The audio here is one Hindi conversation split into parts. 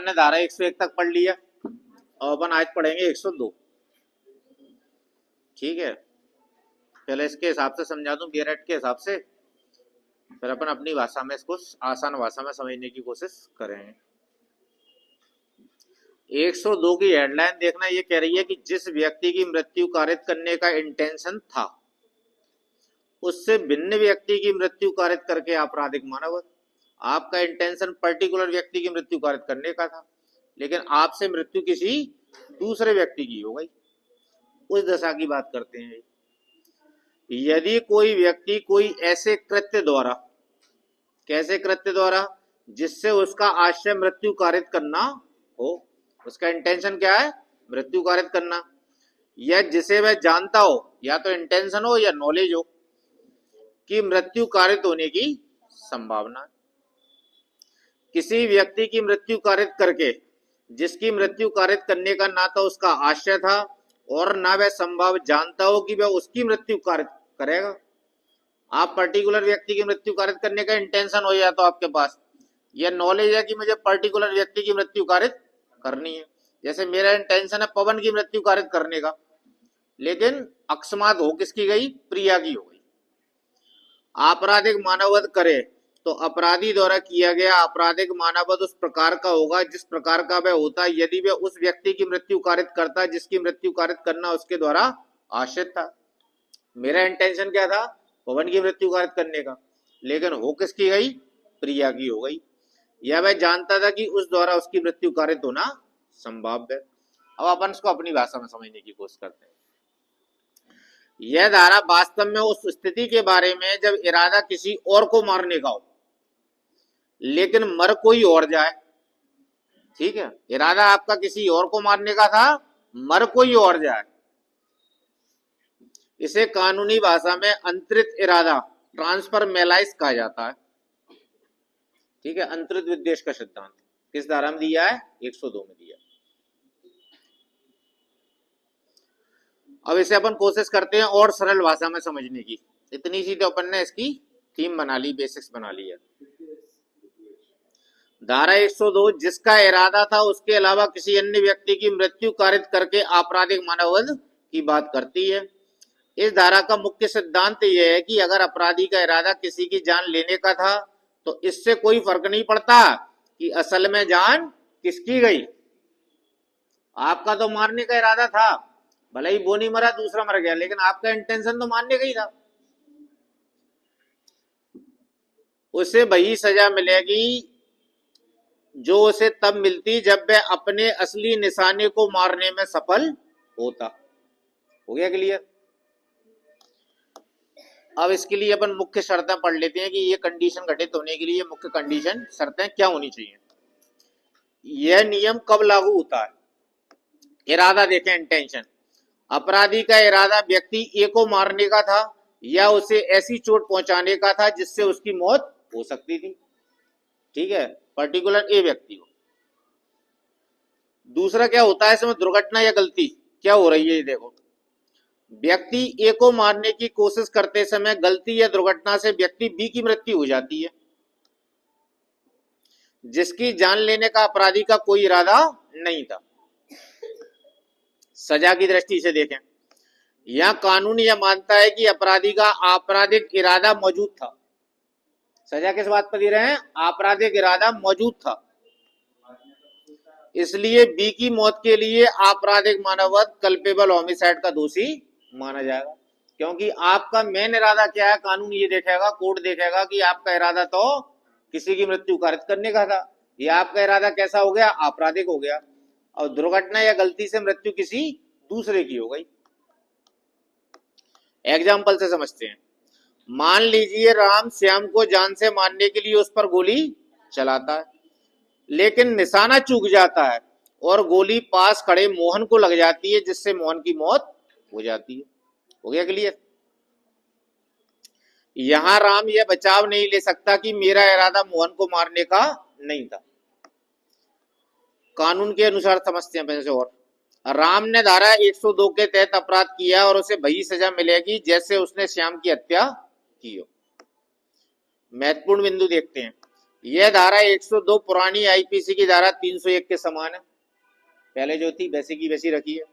हमने धारा 101 तक पढ़ लिया और अपन आज पढ़ेंगे 102। ठीक है, पहले इसके हिसाब से समझा दूं, बीएरएट के हिसाब से, फिर अपन अपनी भाषा में इसको आसान भाषा में समझने की कोशिश करेंगे। 102 की हेडलाइन देखना, ये कह रही है कि जिस व्यक्ति की मृत्यु कारित करने का इंटेंशन था उससे भिन्न व्यक्ति की मृत्यु कारित करके आपराधिक मानव। आपका इंटेंशन पर्टिकुलर व्यक्ति की मृत्यु कारित करने का था, लेकिन आपसे मृत्यु किसी दूसरे व्यक्ति की हो गई। उस दशा की बात करते हैं। यदि कोई व्यक्ति कोई ऐसे कृत्य द्वारा, कैसे कृत्य द्वारा, जिससे उसका आशय मृत्यु कारित करना हो, उसका इंटेंशन क्या है, मृत्यु कारित करना, या जिसे वह जानता हो, या तो इंटेंशन हो या नॉलेज हो कि मृत्यु कारित होने की संभावना। किसी व्यक्ति की मृत्यु कारित करके जिसकी मृत्यु कारित करने का ना तो उसका आशय था और ना वह संभव जानता हो कि वह उसकी मृत्यु कारित करेगा। आप पर्टिकुलर व्यक्ति की मृत्यु कारित करने का इंटेंशन हो, या तो आपके पास यह नॉलेज है कि मुझे पर्टिकुलर व्यक्ति की मृत्यु कारित करनी है। जैसे मेरा इंटेंशन है पवन की मृत्यु कारित करने का, लेकिन अकस्मात हो किसकी गई, प्रिया की हो गई। आपराधिक मानववध करे तो अपराधी द्वारा किया गया आपराधिक मानववध उस प्रकार का होगा जिस प्रकार का वह होता यदि वह उस व्यक्ति की मृत्यु कारित करता जिसकी मृत्यु कारित करना उसके द्वारा आश्रित था। मेरा इंटेंशन क्या था, पवन की मृत्यु कारित करने का, लेकिन हो किसकी गई, प्रिया की हो गई। यह वह जानता था कि उस द्वारा उसकी मृत्यु कारित होना संभव है। अब अपन इसको अपनी भाषा में समझने की कोशिश करते हैं। यह धारा वास्तव में उस स्थिति के बारे में जब इरादा किसी और को मारने का हो लेकिन मर कोई और जाए। ठीक है, इरादा आपका किसी और को मारने का था, मर कोई और जाए। इसे कानूनी भाषा में अंतरित इरादा, ट्रांसफर मेलाइस कहा जाता है। ठीक है, अंतरित विद्वेष का सिद्धांत किस धारा में दिया है, 102 में दिया। अब इसे अपन कोशिश करते हैं और सरल भाषा में समझने की। इतनी सी तो अपन ने इसकी थीम बना ली, बेसिक्स बना लिया। धारा 102 जिसका इरादा था उसके अलावा किसी अन्य व्यक्ति की मृत्यु कारित करके आपराधिक मानववध की बात करती है। इस धारा का मुख्य सिद्धांत यह है कि अगर अपराधी का इरादा किसी की जान लेने का था तो इससे कोई फर्क नहीं पड़ता कि असल में जान किसकी गई। आपका तो मारने का इरादा था, भले ही वो नहीं मरा दूसरा मर गया, लेकिन आपका इंटेंशन तो मारने का ही था। उसे वही सजा मिलेगी जो उसे तब मिलती जब वह अपने असली निशाने को मारने में सफल होता। हो गया क्लियर? अब इसके लिए अपन मुख्य शर्तें पढ़ लेते हैं कि ये कंडीशन घटित होने के लिए मुख्य कंडीशन शर्तें क्या होनी चाहिए। यह नियम कब लागू होता है, इरादा देखें, इंटेंशन। अपराधी का इरादा व्यक्ति ए को मारने का था या उसे ऐसी चोट पहुंचाने का था जिससे उसकी मौत हो सकती थी। ठीक है, पर्टिकुलर ए व्यक्ति हो। दूसरा क्या होता है इसमें, दुर्घटना या गलती क्या हो रही है, ये देखो। व्यक्ति ए को मारने की कोशिश करते समय गलती या दुर्घटना से व्यक्ति बी की मृत्यु हो जाती है जिसकी जान लेने का अपराधी का कोई इरादा नहीं था। सजा की दृष्टि से देखें, यह कानून यह मानता है कि अपराधी का आपराधिक इरादा मौजूद था। सजा किस बात पर दे रहे हैं, आपराधिक इरादा मौजूद था, इसलिए बी की मौत के लिए आपराधिक मानववध कल्पेबल होमिसाइड का दोषी माना जाएगा। क्योंकि आपका मेन इरादा क्या है, कानून ये देखेगा, कोर्ट देखेगा कि आपका इरादा तो किसी की मृत्यु कारित करने का था, ये आपका इरादा कैसा हो गया, आपराधिक हो गया, और दुर्घटना या गलती से मृत्यु किसी दूसरे की हो गई। एग्जाम्पल से समझते हैं। मान लीजिए राम श्याम को जान से मारने के लिए उस पर गोली चलाता है, लेकिन निशाना चूक जाता है और गोली पास खड़े मोहन को लग जाती है जिससे मोहन की मौत हो जाती है। हो गया क्लियर? यहां राम यह बचाव नहीं ले सकता कि मेरा इरादा मोहन को मारने का नहीं था। कानून के अनुसार समझते हैं पहले से। और राम ने धारा 102 के तहत अपराध किया और उसे वही सजा मिलेगी जैसे उसने श्याम की हत्या की हो। महत्वपूर्ण बिंदु देखते हैं। यह धारा 102 पुरानी आईपीसी की धारा 301 के समान है, पहले जो थी वैसे की वैसी रखी है।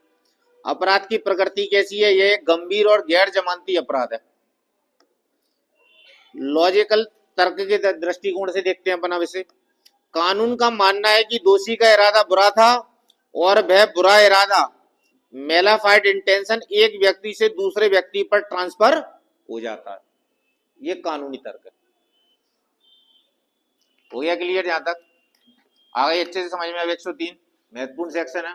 अपराध की प्रकृति कैसी है? यह गंभीर और गैर जमानती अपराध है। लॉजिकल तर्क के दृष्टिकोण से देखते हैं अपन अब इसे। कानून का मानना है कि दोषी का इरादा बुरा था और वह बुरा इरादा मेलाफाइड इंटेंशन एक व्यक्ति से दूसरे व्यक्ति पर ट्रांसफर हो जाता है। ये कानूनी तर्क है। हो गया क्लियर? यहां तक आ गई अच्छे से समझ में? अब 103 महत्वपूर्ण सेक्शन है।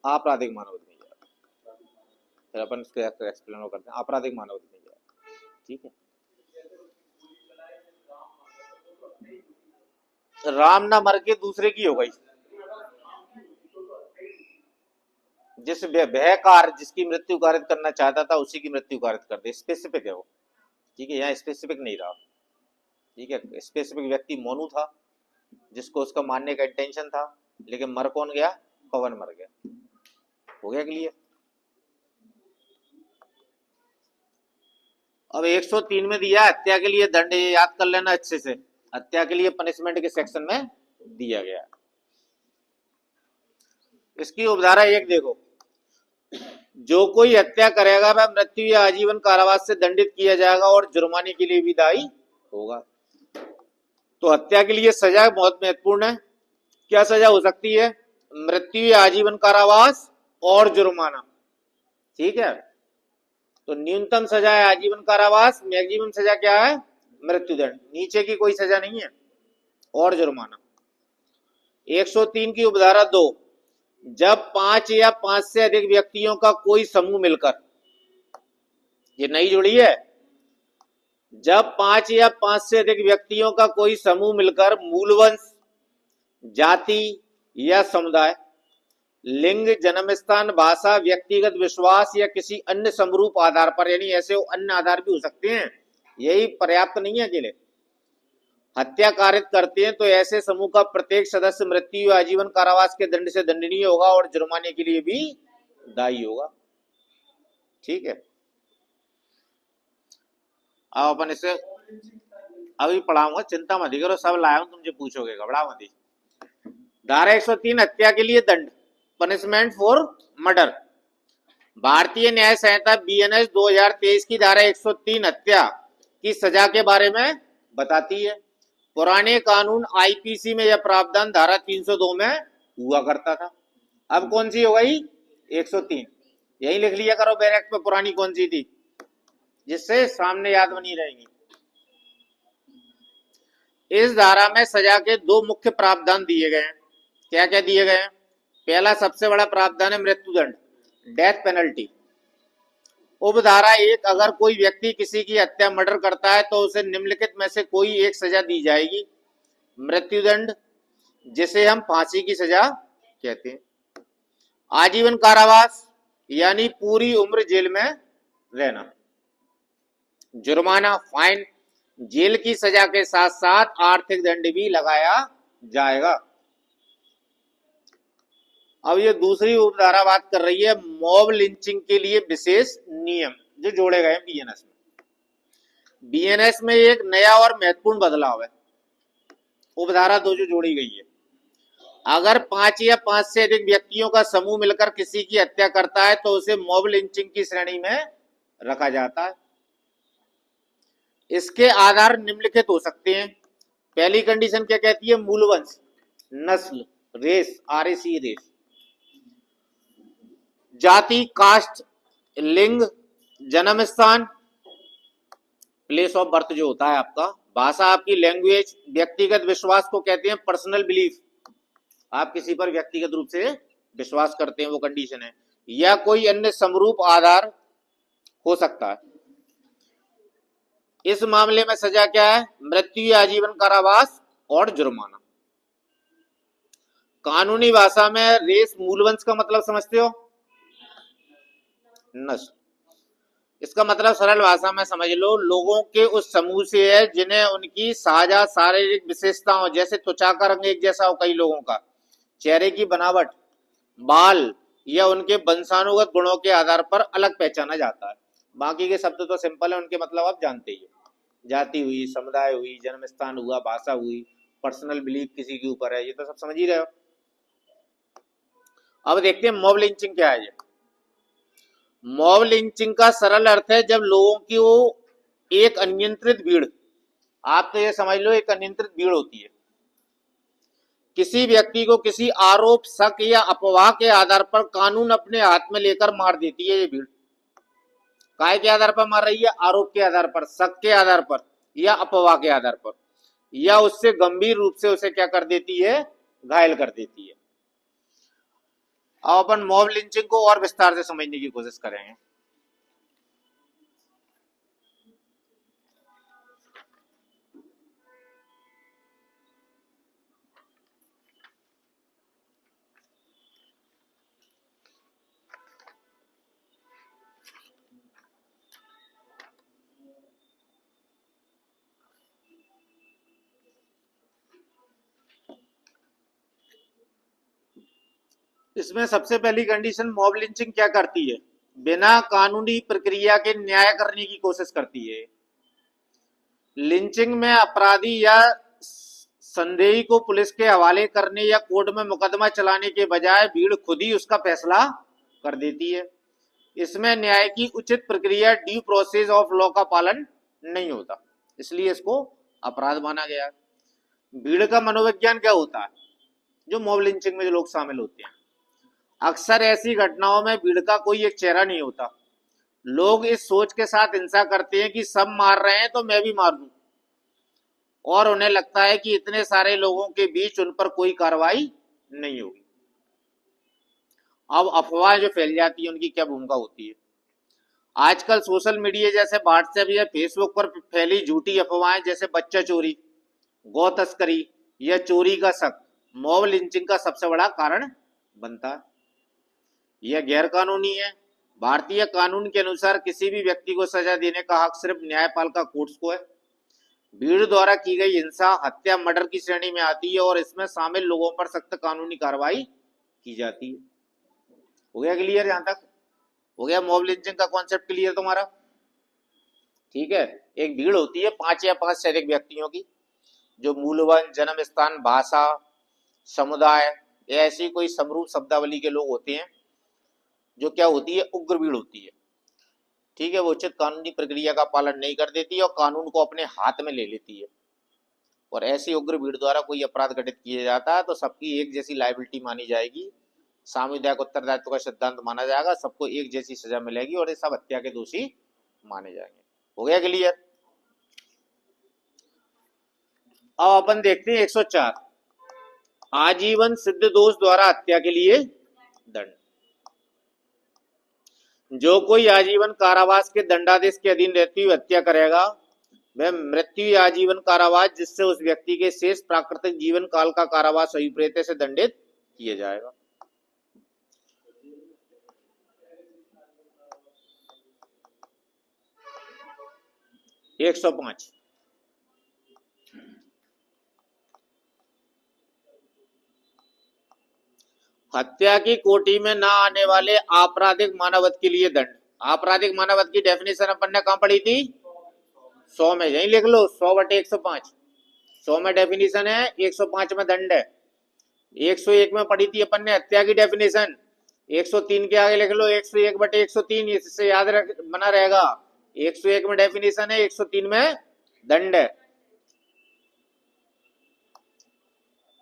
आपराधिक मानव अधिनियम, फिर अपन इसको एक्सप्लेन करते हैं। आपराधिक मानव अधिनियम, ठीक है। राम ना मर के दूसरे की हो गई। जिस वह कार्य जिसकी मृत्यु कारित करना चाहता था उसी की मृत्यु कारित कर दे। स्पेसिफिक है वो, ठीक है। यहाँ स्पेसिफिक नहीं रहा, ठीक है। स्पेसिफिक व्यक्ति मोनू था जिसको उसका मारने का इंटेंशन था, लेकिन मर कौन गया? पवन मर गया। हो गया क्लियर? अब 103 में दिया हत्या के लिए दंड, ये याद कर लेना अच्छे से। हत्या के लिए पनिशमेंट के सेक्शन में दिया गया। इसकी उपधारा 1 देखो, जो कोई हत्या करेगा वह मृत्यु या आजीवन कारावास से दंडित किया जाएगा और जुर्माने के लिए भी दायी होगा। तो हत्या के लिए सजा बहुत महत्वपूर्ण है। क्या सजा हो सकती है? मृत्यु या आजीवन कारावास और जुर्माना, ठीक है। तो न्यूनतम सजा है आजीवन कारावास, मैक्सिमम सजा क्या है? मृत्युदंड। नीचे की कोई सजा नहीं है, और जुर्माना। 103 की उपधारा 2, जब 5 या 5 से अधिक व्यक्तियों का कोई समूह मिलकर, ये नई जुड़ी है, जब 5 या 5 से अधिक व्यक्तियों का कोई समूह मिलकर मूलवंश, जाति या समुदाय, लिंग, जन्म स्थान, भाषा, व्यक्तिगत विश्वास या किसी अन्य समरूप आधार पर, यानी ऐसे अन्य आधार भी हो सकते हैं, यही पर्याप्त नहीं है अकेले, हत्या कारित करते हैं, तो ऐसे समूह का प्रत्येक सदस्य मृत्यु या आजीवन कारावास के दंड से दंडनीय होगा और जुर्माने के लिए भी दायी होगा, ठीक है। अब अपन इसे अभी पढ़ाऊंगा, चिंता मत करो, सब लाया हूं, तुमसे पूछोगे, घबरा मत। धारा 103 हत्या के लिए दंड, पनिशमेंट फॉर मर्डर। भारतीय न्याय संहिता बीएनएस 2023 की धारा 103 हत्या की सजा के बारे में बताती है। पुराने कानून आईपीसी में यह प्रावधान धारा 302 में हुआ करता था। अब कौन सी हो गई? 103। यही लिख लिया करो बैरक पे पुरानी कौन सी थी, जिससे सामने याद बनी रहेगी। इस धारा में सजा के 2 मुख्य प्रावधान दिए गए हैं। क्या क्या दिए गए हैं? पहला सबसे बड़ा प्रावधान है मृत्युदंड, डेथ पेनल्टी। उपधारा 1, अगर कोई व्यक्ति किसी की हत्या मर्डर करता है तो उसे निम्नलिखित में से कोई एक सजा दी जाएगी। मृत्युदंड, जिसे हम फांसी की सजा कहते हैं, आजीवन कारावास यानी पूरी उम्र जेल में रहना, जुर्माना, फाइन, जेल की सजा के साथ साथ आर्थिक दंड भी लगाया जाएगा। अब ये दूसरी उपधारा बात कर रही है मॉब लिंचिंग के लिए विशेष नियम जो जोड़े गए हैं बीएनएस में। बीएनएस में एक नया और महत्वपूर्ण बदलाव है, उपधारा 2 जो जोड़ी गई है। अगर 5 या 5 से अधिक व्यक्तियों का समूह मिलकर किसी की हत्या करता है तो उसे मॉब लिंचिंग की श्रेणी में रखा जाता है। इसके आधार निम्नलिखित हो सकते हैं। पहली कंडीशन क्या कहती है? मूलवंश, नस्ल, रेस, आरएसी रेस, जाति, कास्ट, लिंग, जन्म स्थान, प्लेस ऑफ बर्थ जो होता है आपका, भाषा आपकी, लैंग्वेज, व्यक्तिगत विश्वास को कहते हैं पर्सनल बिलीफ, आप किसी पर व्यक्तिगत रूप से विश्वास करते हैं, वो कंडीशन है, या कोई अन्य समरूप आधार हो सकता है। इस मामले में सजा क्या है? मृत्यु या आजीवन कारावास और जुर्माना। कानूनी भाषा में रेस मूलवंश का मतलब समझते हो? नस्ल। इसका मतलब सरल भाषा में समझ लो, लोगों के उस समूह से है जिन्हें उनकी साझा शारीरिक विशेषताओं, जैसे त्वचा का रंग एक जैसा हो कई लोगों का, चेहरे की बनावट, बाल या उनके वंशानुगत गुणों के आधार पर अलग पहचाना जाता है। बाकी के शब्द तो सिंपल है, उनके मतलब आप जानते ही हो। जाति हुई, समुदाय हुई, जन्म स्थान हुआ, भाषा हुई, पर्सनल बिलीफ किसी के ऊपर है, ये तो सब समझ ही रहे हो। अब देखते हैं मॉब लिंचिंग क्या है। ये मॉब लिंचिंग का सरल अर्थ है जब लोगों की वो एक अनियंत्रित भीड़, आप तो ये समझ लो एक अनियंत्रित भीड़ होती है, किसी व्यक्ति को किसी आरोप, शक या अफवाह के आधार पर कानून अपने हाथ में लेकर मार देती है। ये भीड़ काय के आधार पर मार रही है? आरोप के आधार पर, शक के आधार पर या अफवाह के आधार पर, या उससे गंभीर रूप से उसे क्या कर देती है? घायल कर देती है। अब अपन मॉब लिंचिंग को और विस्तार से समझने की कोशिश करेंगे। इसमें सबसे पहली कंडीशन, मॉब लिंचिंग क्या करती है? बिना कानूनी प्रक्रिया के न्याय करने की कोशिश करती है। लिंचिंग में अपराधी या संदेही को पुलिस के हवाले करने या कोर्ट में मुकदमा चलाने के बजाय भीड़ खुद ही उसका फैसला कर देती है। इसमें न्याय की उचित प्रक्रिया, ड्यू प्रोसेस ऑफ लॉ का पालन नहीं होता, इसलिए इसको अपराध माना गया है। भीड़ का मनोविज्ञान क्या होता है? जो मॉब लिंचिंग में जो लोग शामिल होते हैं, अक्सर ऐसी घटनाओं में भीड़ का कोई एक चेहरा नहीं होता। लोग इस सोच के साथ हिंसा करते हैं कि सब मार रहे हैं तो मैं भी मार दूं, और उन्हें लगता है कि इतने सारे लोगों के बीच उन पर कोई कार्रवाई नहीं होगी। अब अफवाह जो फैल जाती है, उनकी क्या भूमिका होती है? आजकल सोशल मीडिया जैसे व्हाट्सएप या फेसबुक पर फैली झूठी अफवाहें, जैसे बच्चा चोरी, गौ तस्करी या चोरी का शक, मॉब लिंचिंग का सबसे बड़ा कारण बनता है। यह गैर कानूनी है। भारतीय कानून के अनुसार किसी भी व्यक्ति को सजा देने का हक सिर्फ न्यायपालिका कोर्ट्स को है। भीड़ द्वारा की गई हिंसा हत्या, मर्डर की श्रेणी में आती है और इसमें शामिल लोगों पर सख्त कानूनी कार्रवाई की जाती है। हो गया क्लियर? यहां तक हो गया? मॉब लिंचिंग का कॉन्सेप्ट क्लियर तुम्हारा? ठीक है। एक भीड़ होती है 5 या 5 से अधिक व्यक्तियों की, जो मूलवान, जन्म स्थान, भाषा, समुदाय या ऐसी कोई समरूप शब्दावली के लोग होते हैं, जो क्या होती है? उग्र भीड़ होती है। ठीक है, वो उचित कानूनी प्रक्रिया का पालन नहीं कर देती है और कानून को अपने हाथ में ले लेती है। और ऐसी उग्र भीड़ द्वारा कोई अपराध घटित किया जाता है तो सबकी एक जैसी लायबिलिटी मानी जाएगी, सामुदायिक उत्तरदायित्व का सिद्धांत माना जाएगा, सबको एक जैसी सजा मिलेगी और ये सब हत्या के दोषी माने जाएंगे। हो गया क्लियर? अब अपन देखते हैं 104, आजीवन सिद्ध दोष द्वारा हत्या के लिए दंड। जो कोई आजीवन कारावास के दंडादेश के अधीन रहती हुई हत्या करेगा, वह मृत्यु या आजीवन कारावास, जिससे उस व्यक्ति के शेष प्राकृतिक जीवन काल का कारावास अभिप्रेत से दंडित किया जाएगा। एक 105, हत्या की कोटि में न आने वाले आपराधिक मानवत के लिए दंड। आपराधिक मानवत की डेफिनेशन अपन ने कहां पढ़ी थी? 100 में, यही लिख लो, 100/105। 100 में डेफिनेशन है, 105 में दंड है। 101 में पढ़ी थी अपन ने हत्या की डेफिनेशन, 103 के आगे लिख लो 101/103, इससे याद बना रहेगा। 101 में डेफिनेशन है, 103 में दंड है।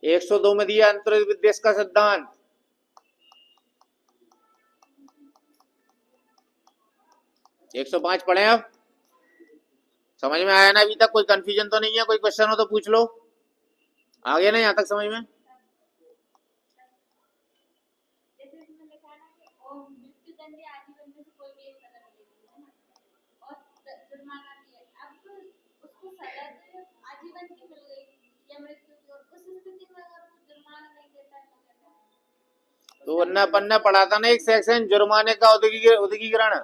102 में दिया अंतर्विद्वेष का सिद्धांत। 105 पढ़े। अब समझ में आया ना? अभी तक कोई कंफ्यूजन तो नहीं है? कोई क्वेश्चन हो तो पूछ लो। आ गया ना यहां तक समझ में? तो वरना अपन ने पढ़ा था ना एक सेक्शन, जुर्माने का उद्दीकीकरण।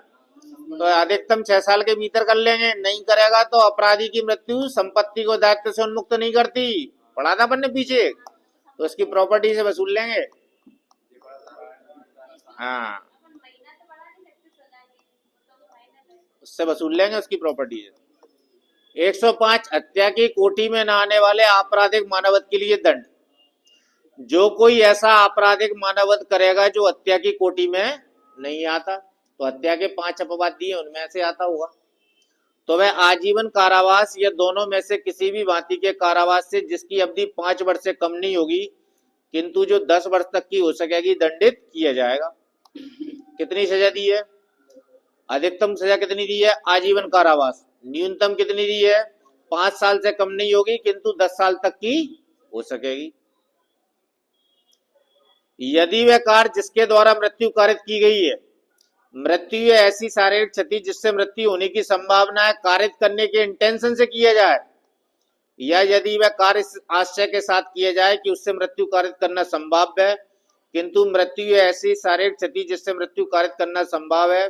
तो अधिकतम 6 साल के भीतर कर लेंगे, नहीं करेगा तो अपराधी की मृत्यु संपत्ति को दायित्व से उन्मुक्त नहीं करती। पढ़ा था अपन ने पीछे, तो इसकी प्रॉपर्टी से वसूल लेंगे। हाँ, उससे वसूल लेंगे उसकी प्रॉपर्टी है। 105 हत्या की कोटि में न आने वाले आपराधिक मानवत के लिए दंड। जो कोई ऐसा आपराधिक मानवत करेगा जो हत्या की कोटि में नहीं आता, तो हत्या के 5 अपवाद दिए उनमें से आता होगा, तो वह आजीवन कारावास या दोनों में से किसी भी भांति के कारावास से जिसकी अवधि 5 वर्ष से कम नहीं होगी किंतु जो 10 वर्ष तक की हो सकेगी दंडित किया जाएगा। कितनी सजा दी है? अधिकतम सजा कितनी दी है? आजीवन कारावास। न्यूनतम कितनी दी है? 5 साल से कम नहीं होगी किंतु 10 साल तक की हो सकेगी। यदि वह कार्य जिसके द्वारा मृत्यु कारित की गई है, मृत्यु या ऐसी शारीरिक क्षति जिससे मृत्यु होने की संभावना है, कारित करने के इंटेंशन से किया जाए, या यदि वह कार्य आशय के साथ किया जाए कि उससे मृत्यु कारित करना संभव है किंतु मृत्यु या ऐसी शारीरिक क्षति जिससे मृत्यु कारित करना संभव है,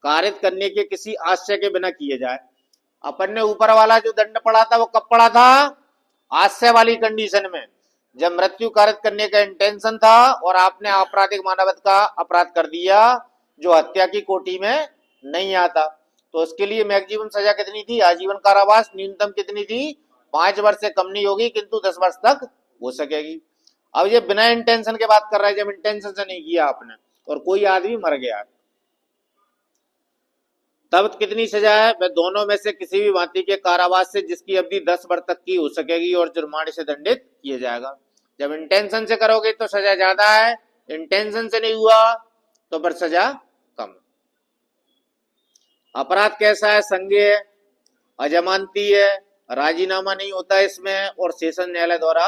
कारित करने के किसी आशय के बिना किए जाए। अपन ने ऊपर वाला जो दंड पड़ा था वो कब पड़ा था? आशय वाली कंडीशन में, जब मृत्यु कारित करने का इंटेंशन था और आपने आपराधिक मानवत का अपराध कर दिया जो हत्या की कोटि में नहीं आता, तो उसके लिए मैक्सिमम सजा कितनी थी? आजीवन कारावास। न्यूनतम कितनी थी? 5 वर्ष से कम नहीं होगी किंतु 10 वर्ष तक हो सकेगी। अब ये बिना इंटेंशन के बात कर रहा है, जब इंटेंशन से नहीं किया आपने और कोई आदमी मर गया तब कितनी सजा है? वह दोनों में से किसी भी भांति के कारावास से जिसकी अवधि 10 वर्ष तक की हो सकेगी और जुर्माने से दंडित किया जाएगा। जब इंटेंशन से करोगे तो सजा ज्यादा है, इंटेंशन से नहीं हुआ तो फिर सजा कम। अपराध कैसा है? संज्ञेय है, अजमानती है, राजीनामा नहीं होता इसमें और सेशन न्यायालय द्वारा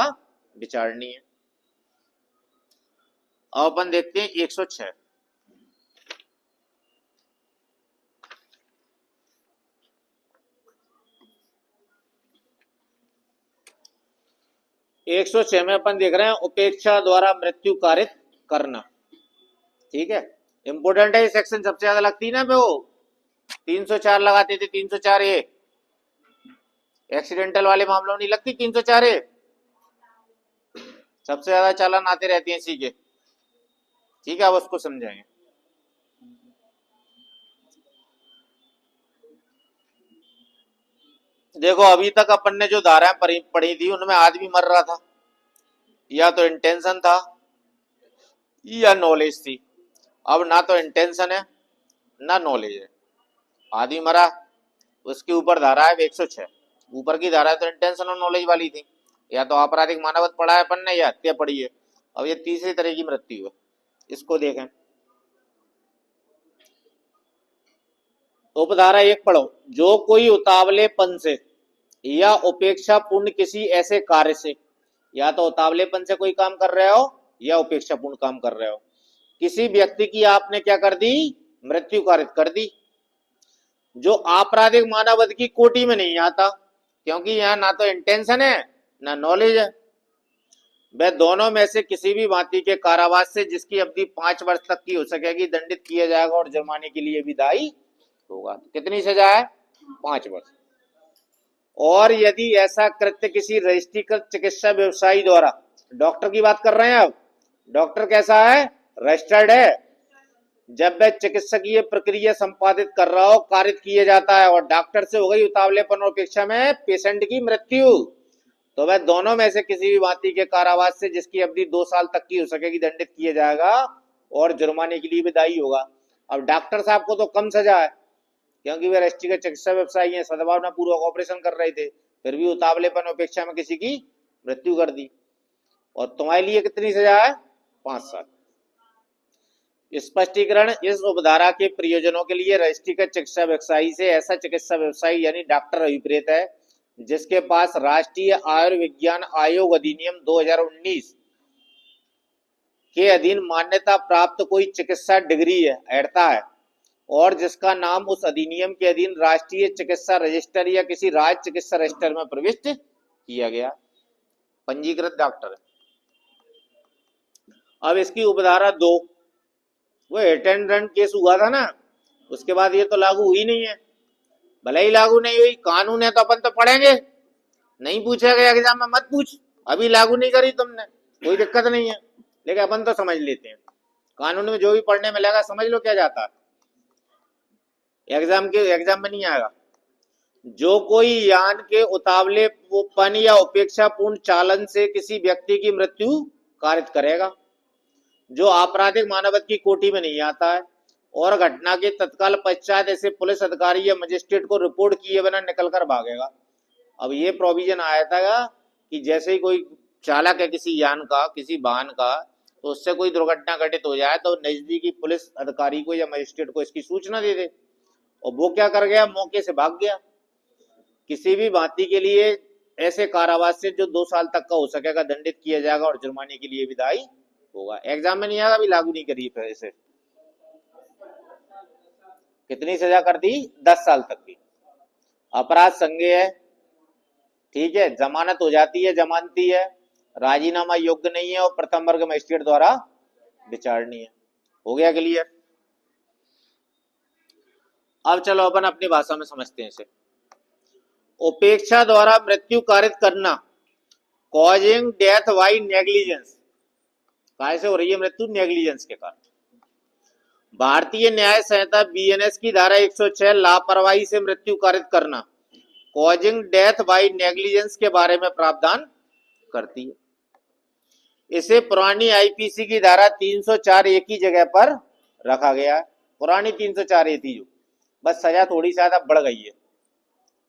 विचारणीय है। अब अपन देखते हैं 106। एक सौ छह में अपन देख रहे हैं उपेक्षा द्वारा मृत्यु कारित करना। ठीक है, इंपोर्टेंट है ये सेक्शन, सबसे ज्यादा लगती है ना पे वो 304 लगाते थे। 304 ए एक्सीडेंटल वाले मामलों नहीं लगती 304 ए, सबसे ज्यादा चालान आते रहते हैं इसी के। ठीक है, अब उसको समझाएंगे। देखो अभी तक अपन ने जो धाराएं पढ़ी थी उनमें आदमी मर रहा था, या तो इंटेंशन था या नॉलेज थी। अब ना तो इंटेंशन है ना नॉलेज है, आदमी मरा, उसके ऊपर धारा है 106। ऊपर की धारा तो इंटेंशन और नॉलेज वाली थी, या तो आपराधिक मानवत पढ़ा है अपन ने या हत्या पढ़ी है। अब ये तीसरी तरह की मृत्यु है, इसको देखें। उपधारा 1 पढ़ो। जो कोई उतावलेपन से या उपेक्षापूर्ण किसी ऐसे कार्य से, या तो उतावलेपन से कोई काम कर रहे हो या उपेक्षापूर्ण काम कर रहे हो, किसी व्यक्ति की आपने क्या कर दी? मृत्यु कारित कर दी, जो आपराधिक मानवत की कोटि में नहीं आता, क्योंकि यहां ना तो इंटेंशन है ना नॉलेज है। वह दोनों में से किसी भी भांति के कारावास से जिसकी अवधि 5 वर्ष तक की हो सकेगी दंडित किया जाएगा और जुर्माने के लिए भी दायी होगा। कितनी सजा है? 5 वर्ष। और यदि ऐसा कृत्य किसी रजिस्ट्रीकृत चिकित्सा व्यवसायी द्वारा, डॉक्टर की बात कर रहे हैं अब, डॉक्टर कैसा है? रजिस्टर्ड है। जब वह चिकित्सकीय प्रक्रिया संपादित कर रहा हो कारित किया जाता है और डॉक्टर से हो गई उतावलेपन और उपेक्षा में पेशेंट की मृत्यु, तो वह दोनों में से किसी भी भांति के कारावास से जिसकी अवधि 2 साल तक की हो सकेगी दंडित किया जाएगा और जुर्माने के लिए भी दायी होगा। अब डॉक्टर साहब को तो कम सजा है क्योंकि वे रजिस्ट्रीकृत चिकित्सा व्यवसायी हैं, सद्भावना पूर्वक ऑपरेशन कर रहे थे, फिर भी उतावलेपन उपेक्षा में किसी की मृत्यु कर दी। और तुम्हारे लिए कितनी सजा है? 5 साल। स्पष्टीकरण। इस उपधारा के प्रयोजनों के लिए रजिस्ट्रीकृत चिकित्सा व्यवसायी से ऐसा चिकित्सा व्यवसायी यानी डॉक्टर अभिप्रेत है जिसके पास राष्ट्रीय आयुर्विज्ञान आयोग अधिनियम 2019 के अधीन मान्यता प्राप्त कोई चिकित्सा डिग्री है, अर्थता है, और जिसका नाम उस अधिनियम के अधीन राष्ट्रीय चिकित्सा रजिस्टर या किसी राज्य चिकित्सा रजिस्टर में प्रविष्ट किया गया, पंजीकृत डॉक्टर। अब इसकी उपधारा 2, वो अटेंडेंट केस हुआ था ना, उसके बाद ये तो लागू हुई नहीं है। भले ही लागू नहीं हुई, कानून है तो अपन तो पढ़ेंगे, नहीं पूछा गया एग्जाम में मत पूछ, अभी लागू नहीं करी तुमने, कोई दिक्कत नहीं है, लेकिन अपन तो समझ लेते हैं कानून में जो भी पढ़ने मिलेगा समझ लो क्या जाता है, एग्जाम में नहीं आएगा। जो कोई यान के उतावलेपन या उपेक्षापूर्ण चालन से किसी व्यक्ति की मृत्यु कारित करेगा, जो आपराधिक मानवत की कोटि में नहीं आता है और घटना के तत्काल पश्चात ऐसे पुलिस अधिकारी या मजिस्ट्रेट को रिपोर्ट किए बिना निकल कर भागेगा। अब ये प्रोविजन आया था कि जैसे ही कोई चालक है किसी यान का, किसी वाहन का, तो उससे कोई दुर्घटना घटित हो जाए तो नजदीकी पुलिस अधिकारी को या मजिस्ट्रेट को इसकी सूचना दे दे, और वो क्या कर गया, मौके से भाग गया। किसी भी भांति के लिए ऐसे कारावास से जो 2 साल तक का हो सकेगा दंडित किया जाएगा और जुर्माने के लिए विदाई होगा। एग्जाम में नहीं आएगा, अभी लागू नहीं करी फिर इसे। कितनी सजा कर दी, 10 साल तक की। अपराध संज्ञेय है, ठीक है, जमानत हो जाती है, जमानती है, राजीनामा योग्य नहीं है और प्रथम वर्ग मजिस्ट्रेट द्वारा विचारणीय है। हो गया क्लियर। अब चलो अपन अपनी भाषा में समझते हैं इसे। उपेक्षा द्वारा मृत्यु कारित करना, कॉजिंग डेथ बाई नेग्लिजेंस। काहे से हो रही है मृत्यु, नेग्लिजेंस के कारण। भारतीय न्याय संहिता बीएनएस की धारा 106 लापरवाही से मृत्यु कारित करना, कॉजिंग डेथ बाई नेग्लिजेंस के बारे में प्रावधान करती है। इसे पुरानी आईपीसी की धारा 304A की जगह पर रखा गया है। पुरानी 304A थी जो, बस सजा थोड़ी ज्यादा बढ़ गई है।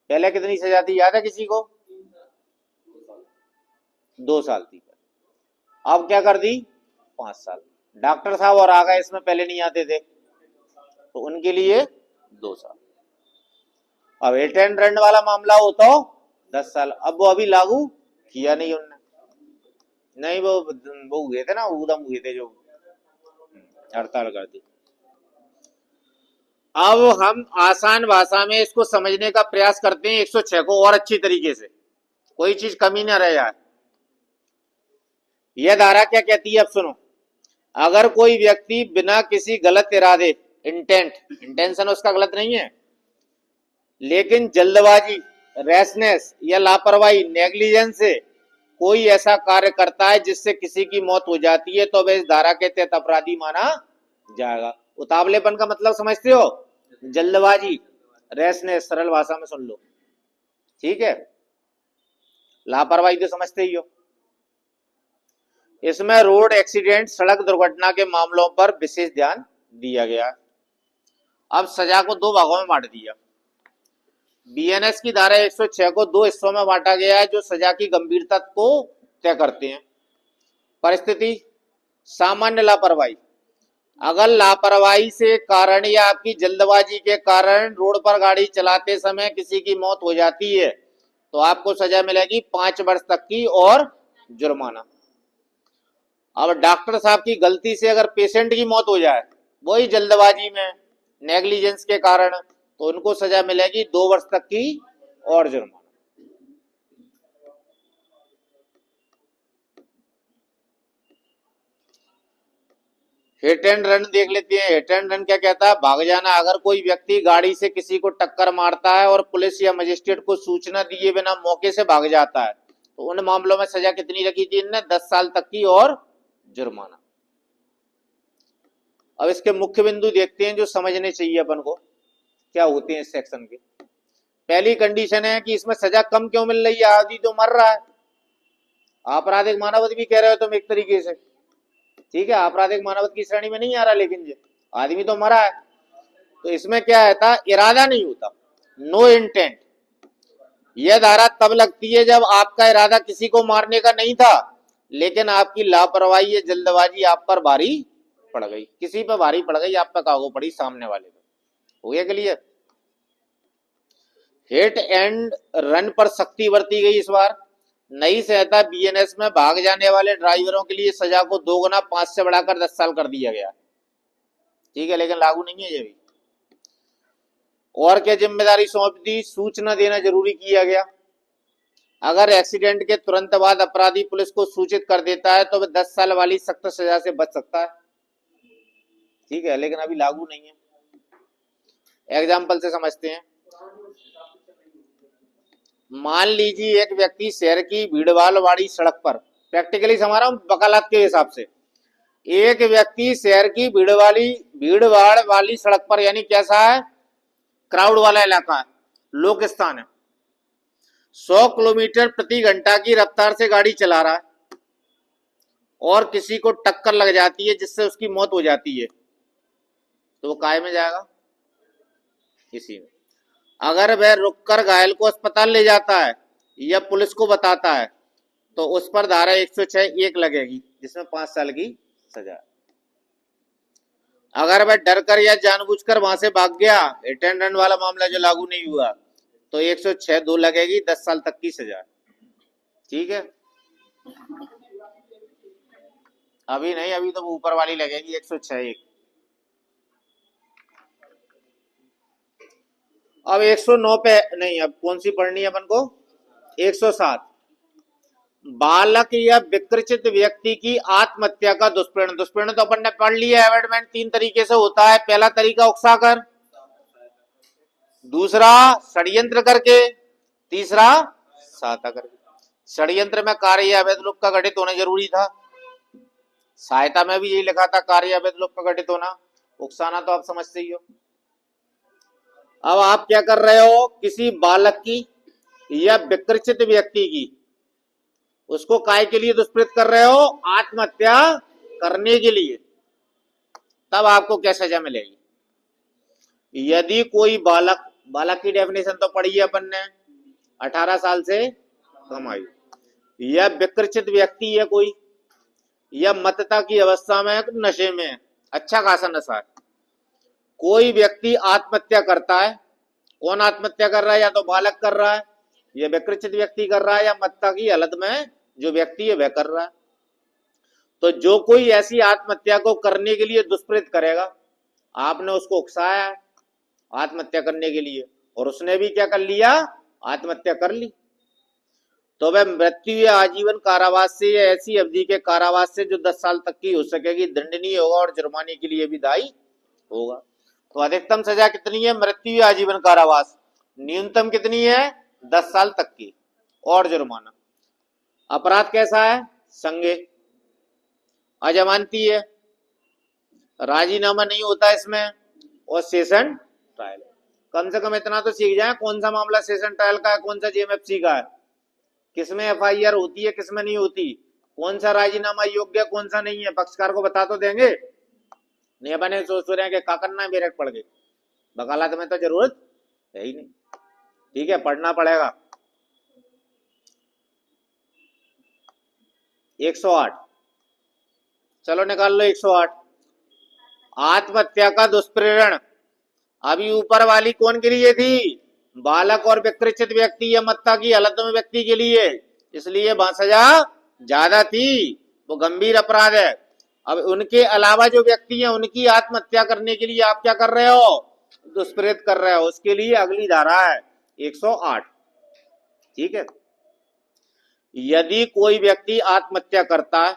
पहले कितनी सजा थी याद है किसी को, 2 साल थी, अब क्या कर दी 5 साल। डॉक्टर साहब और आ गए, इसमें पहले नहीं आते थे, तो उनके लिए 2 साल। अब हिट एंड रन वाला मामला हो तो 10 साल। अब वो अभी लागू किया नहीं उन्होंने, नहीं वो हुए थे ना, उदम हुए थे जो हड़ताल कर दी। अब हम आसान भाषा में इसको समझने का प्रयास करते हैं 106 को और अच्छी तरीके से, कोई चीज कमी ना रह जाए। यह धारा क्या कहती है अब सुनो। अगर कोई व्यक्ति बिना किसी गलत इरादे, इंटेंशन उसका गलत नहीं है, लेकिन जल्दबाजी, रैशनेस या लापरवाही, नेग्लिजेंस से कोई ऐसा कार्य करता है जिससे किसी की मौत हो जाती है, तो वह इस धारा के तहत अपराधी माना जाएगा। उतावलेपन का मतलब समझते हो, जल्दबाजी, रैशनेस, सरल भाषा में सुन लो, ठीक है। लापरवाही तो समझते ही हो। इसमें रोड एक्सीडेंट, सड़क दुर्घटना के मामलों पर विशेष ध्यान दिया गया। अब सजा को 2 भागों में बांट दिया। बीएनएस की धारा 106 को 2 हिस्सों में बांटा गया है जो सजा की गंभीरता को तय करते हैं। परिस्थिति, सामान्य लापरवाही, अगर लापरवाही से कारण या आपकी जल्दबाजी के कारण रोड पर गाड़ी चलाते समय किसी की मौत हो जाती है तो आपको सजा मिलेगी 5 वर्ष तक की और जुर्माना। अब डॉक्टर साहब की गलती से अगर पेशेंट की मौत हो जाए वही जल्दबाजी में, नेग्लिजेंस के कारण, तो उनको सजा मिलेगी 2 वर्ष तक की और जुर्माना। हिट एंड रन देख लेते हैं। हिट एंड रन क्या कहता है, भाग जाना। अगर कोई व्यक्ति गाड़ी से किसी को टक्कर मारता है और पुलिस या मजिस्ट्रेट को सूचना दिए बिना मौके से भाग जाता है तो उन मामलों में सजा कितनी रखी थी इनने, 10 साल तक की और जुर्माना। अब इसके मुख्य बिंदु देखते हैं जो समझने चाहिए अपन को, क्या होते हैं इस सेक्शन के। पहली कंडीशन है कि इसमें सजा कम क्यों मिल रही है, आदमी तो मर रहा है। आपराधिक मानवत भी कह रहे हो तुम एक तरीके से, ठीक है, आपराधिक मानवत की श्रेणी में नहीं आ रहा, लेकिन ये आदमी तो मरा है। तो इसमें क्या है था, इरादा नहीं होता, नो इंटेंट। यह धारा तब लगती है जब आपका इरादा किसी को मारने का नहीं था, लेकिन आपकी लापरवाही या जल्दबाजी आप पर भारी पड़ गई, किसी पर भारी पड़ गई, आप पर कागो पड़ी, सामने वाले पर। हो गया क्लियर। हिट एंड रन पर सख्ती बरती गई इस बार। नई संहिता बीएनएस में भाग जाने वाले ड्राइवरों के लिए सजा को 2 गुना 5 से बढ़ाकर 10 साल कर दिया गया, ठीक है, लेकिन लागू नहीं है ये भी। और क्या जिम्मेदारी सौंप दी, सूचना देना जरूरी किया गया। अगर एक्सीडेंट के तुरंत बाद अपराधी पुलिस को सूचित कर देता है तो वह 10 साल वाली सख्त सजा से बच सकता है, ठीक है, लेकिन अभी लागू नहीं है। एग्जाम्पल से समझते हैं। मान लीजिए एक व्यक्ति शहर की भीड़भाड़ वाली सड़क पर, प्रैक्टिकली समझ रहा हूं वकालत के हिसाब से, एक व्यक्ति शहर की भीड़ भाड़ वाली सड़क पर, यानी कैसा है, क्राउड वाला इलाका है, लोक स्थान है, 100 किलोमीटर प्रति घंटा की रफ्तार से गाड़ी चला रहा है और किसी को टक्कर लग जाती है जिससे उसकी मौत हो जाती है, तो वो काय में जाएगा, इसी में। अगर वह रुककर घायल को अस्पताल ले जाता है या पुलिस को बताता है तो उस पर धारा 106(1) लगेगी, जिसमें 5 साल की सजा। अगर वह डर कर या जानबूझकर वहां से भाग गया, हिट एंड रन वाला मामला जो लागू नहीं हुआ, तो 106(2) लगेगी, 10 साल तक की सजा। ठीक है, अभी नहीं, अभी तो ऊपर वाली लगेगी 106(1). अब 109 पे नहीं, अब कौन सी पढ़नी है अपन को, 107। बालक या विकृचित व्यक्ति की आत्महत्या का दुष्प्रेरण। दुष्प्रेरण तो अपन ने पढ़ लिया, एवेडमेंट 3 तरीके से होता है। पहला तरीका उकसाकर, दूसरा षड्यंत्र करके, तीसरा सहायता करके। षड्यंत्र में कार्य या अवैध लोक का गठित होना जरूरी था, सहायता में भी यही लिखा था, कार्य या अवैध लोक का गठित होना। उकसाना तो आप समझते ही हो। अब आप क्या कर रहे हो, किसी बालक की या विकृचित व्यक्ति की, उसको काय के लिए दुष्कृत कर रहे हो, आत्महत्या करने के लिए, तब आपको क्या सजा मिलेगी। यदि कोई बालक, बालक की डेफिनेशन तो पढ़ी है अपन ने, 18 साल से कम आयु, या विकृचित व्यक्ति है कोई, या मतता की अवस्था में, नशे में, अच्छा खासा नशा है, कोई व्यक्ति आत्महत्या करता है। कौन आत्महत्या कर रहा है, या तो बालक कर रहा है, या विकृचित व्यक्ति कर रहा है, या मत्ता की हालत में जो व्यक्ति है वह कर रहा है। तो जो कोई ऐसी आत्महत्या को करने के लिए दुष्प्रेरित करेगा, आपने उसको उकसाया है आत्महत्या करने के लिए, और उसने भी क्या कर लिया, आत्महत्या कर ली, तो वह मृत्यु या आजीवन कारावास से या ऐसी अवधि के कारावास से जो 10 साल तक की हो सकेगी दंडनीय होगा और जुर्माने के लिए भी दायी होगा। तो अधिकतम सजा कितनी है, मृत्यु या आजीवन कारावास। न्यूनतम कितनी है, 10 साल तक की और जुर्माना। अपराध कैसा है, संज्ञेय, अजमानती है, राजीनामा नहीं होता इसमें, और सेशन ट्रायल। कम से कम इतना तो सीख जाए कौन सा मामला सेशन ट्रायल का है, कौन सा जेएमएफसी का है, किसमें एफआईआर होती है, किसमें नहीं होती, कौन सा राजीनामा योग्य कौन सा नहीं है, पक्षकार को बता तो देंगे नहीं। बने सोच रहे हैं कि क्या करना है, बेरक पड़ गई, वकालत में तो जरूरत है ही नहीं। ठीक है, पढ़ना पड़ेगा। 108, चलो निकाल लो 108। आत्महत्या का दुष्प्रेरण, अभी ऊपर वाली कौन के लिए थी, बालक और विकृचित व्यक्ति या मत्ता की हालत में व्यक्ति के लिए, इसलिए सजा ज्यादा थी, वो गंभीर अपराध है। अब उनके अलावा जो व्यक्ति हैं उनकी आत्महत्या करने के लिए आप क्या कर रहे हो, दुष्प्रेरित कर रहे हो, उसके लिए अगली धारा है 108। ठीक है, यदि कोई व्यक्ति आत्महत्या करता है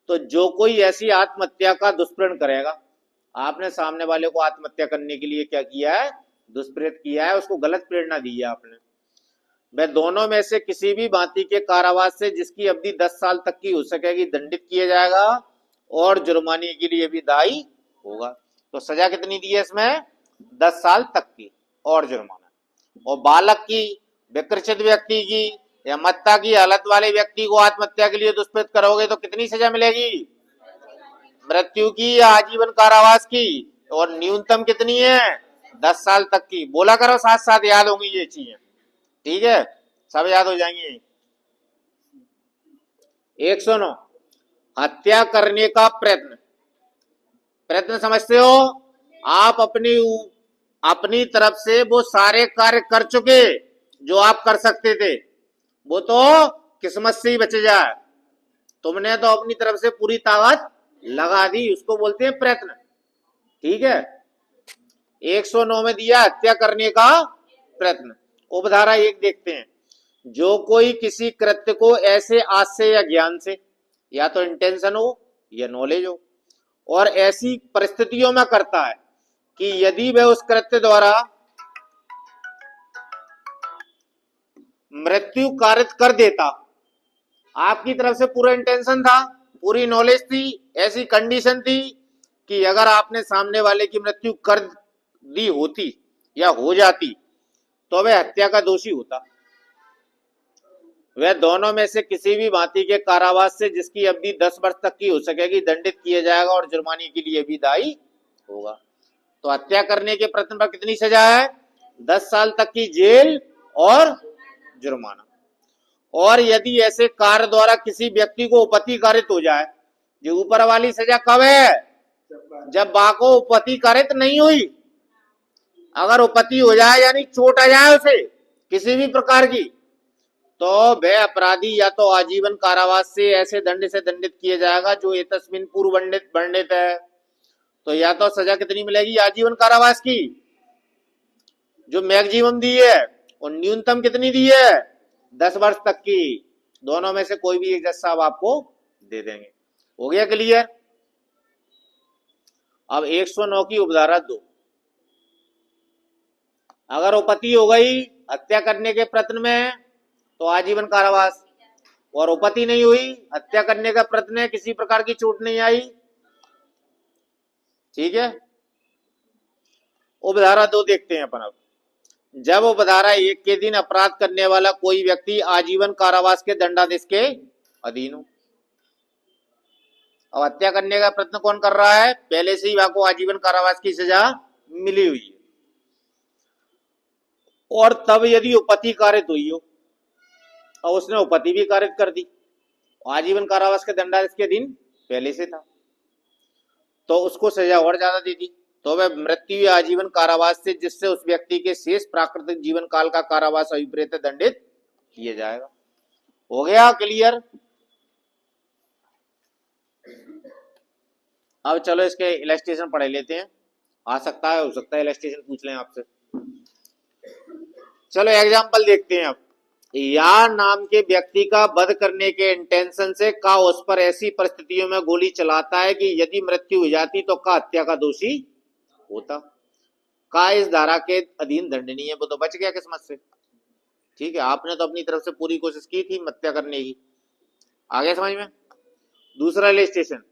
तो जो कोई ऐसी आत्महत्या का दुष्प्रेरण करेगा, आपने सामने वाले को आत्महत्या करने के लिए क्या किया है, दुष्प्रेरित किया है, उसको गलत प्रेरणा दी है आपने, वह दोनों में से किसी भी भांति के कारावास से जिसकी अवधि 10 साल तक की हो सकेगी दंडित किया जाएगा और जुर्माने के लिए भी दायी होगा। तो सजा कितनी दी है इसमें, 10 साल तक की और जुर्माना। और बालक की, विकृचित व्यक्ति की या मत्ता की हालत वाले व्यक्ति को आत्महत्या के लिए दुष्प्रेरित करोगे तो कितनी सजा मिलेगी, मृत्यु की या आजीवन कारावास की, और न्यूनतम कितनी है, 10 साल तक की। बोला करो साथ साथ, याद होंगी ये चीजें। ठीक है, सब याद हो जाएंगे। 109, हत्या करने का प्रयत्न। प्रयत्न समझते हो, आप अपनी तरफ से वो सारे कार्य कर चुके जो आप कर सकते थे, वो तो किस्मत से ही बच जाए, तुमने तो अपनी तरफ से पूरी ताकत लगा दी, उसको बोलते हैं प्रयत्न। ठीक है, 109 में दिया हत्या करने का प्रयत्न। उपधारा 1 देखते हैं, जो कोई किसी कृत्य को ऐसे आशय या ज्ञान से, या तो इंटेंशन हो या नॉलेज हो, और ऐसी परिस्थितियों में करता है कि यदि वह उस कृत्य द्वारा मृत्यु कारित कर देता, आपकी तरफ से पूरा इंटेंशन था, पूरी नॉलेज थी, ऐसी कंडीशन थी कि अगर आपने सामने वाले की मृत्यु कर दी होती या हो जाती तो वह हत्या का दोषी होता। वह दोनों में से किसी भी भांति के कारावास से जिसकी अवधि 10 वर्ष तक की हो सकेगी दंडित किया जाएगा और जुर्माने के लिए भी दायी होगा। तो हत्या करने के प्रयत्न पर कितनी सजा है? 10 साल तक की जेल और जुर्माना। और यदि ऐसे कार्य द्वारा किसी व्यक्ति को उपपत्ति कारित हो जाए, जो ऊपर वाली सजा कब है? जब बाको उपपत्ति कारित नहीं हुई। अगर उपपत्ति हो जाए यानी चोट आ जाए उसे किसी भी प्रकार की, तो वह अपराधी या तो आजीवन कारावास से ऐसे दंड से दंडित किया जाएगा जो तस्मिन पूर्व वर्णित है। तो या तो सजा कितनी मिलेगी? आजीवन कारावास की, जो मैक्सिमम दी है, और न्यूनतम कितनी दी है? 10 वर्ष तक की। दोनों में से कोई भी एक जज साहब आपको दे देंगे। हो गया क्लियर? अब 109 की उपधारा 2, अगर उपपत्ति हो गई हत्या करने के प्रयत्न में तो आजीवन कारावास, और उपपत्ति नहीं हुई, हत्या करने का प्रयत्न है, किसी प्रकार की चोट नहीं आई, ठीक है। उपधारा 2 देखते हैं अपन अब। जब उपधारा 1 के दिन अपराध करने वाला कोई व्यक्ति आजीवन कारावास के दंडादेश के अधीन हो। अब हत्या करने का प्रयत्न कौन कर रहा है? पहले से ही वह को आजीवन कारावास की सजा मिली हुई है। और तब यदि उपपत्ति कारित हुई हो और उसने उपपत्ति भी कारित कर दी, आजीवन कारावास के दंडादेश के दिन पहले से था, तो उसको सजा और ज्यादा दे दी। तो वह मृत्यु या आजीवन कारावास से जिससे उस व्यक्ति के शेष प्राकृतिक जीवन काल का कारावास अभिप्रेत दंडित किया जाएगा। हो गया क्लियर? अब चलो इसके इलस्ट्रेशन पढ़ लेते हैं। आ सकता है, हो सकता है इलस्ट्रेशन पूछ लें आपसे। चलो एग्जाम्पल देखते हैं अब। या नाम के व्यक्ति का वध करने के इंटेंशन से का उस पर ऐसी परिस्थितियों में गोली चलाता है कि यदि मृत्यु हो जाती तो का हत्या का दोषी होता। का इस धारा के अधीन दंडनीय है, वो तो बच गया किस्मत से, ठीक है। आपने तो अपनी तरफ से पूरी कोशिश की थी हत्या करने की। आगे समझ में? दूसरा इलस्ट्रेशन,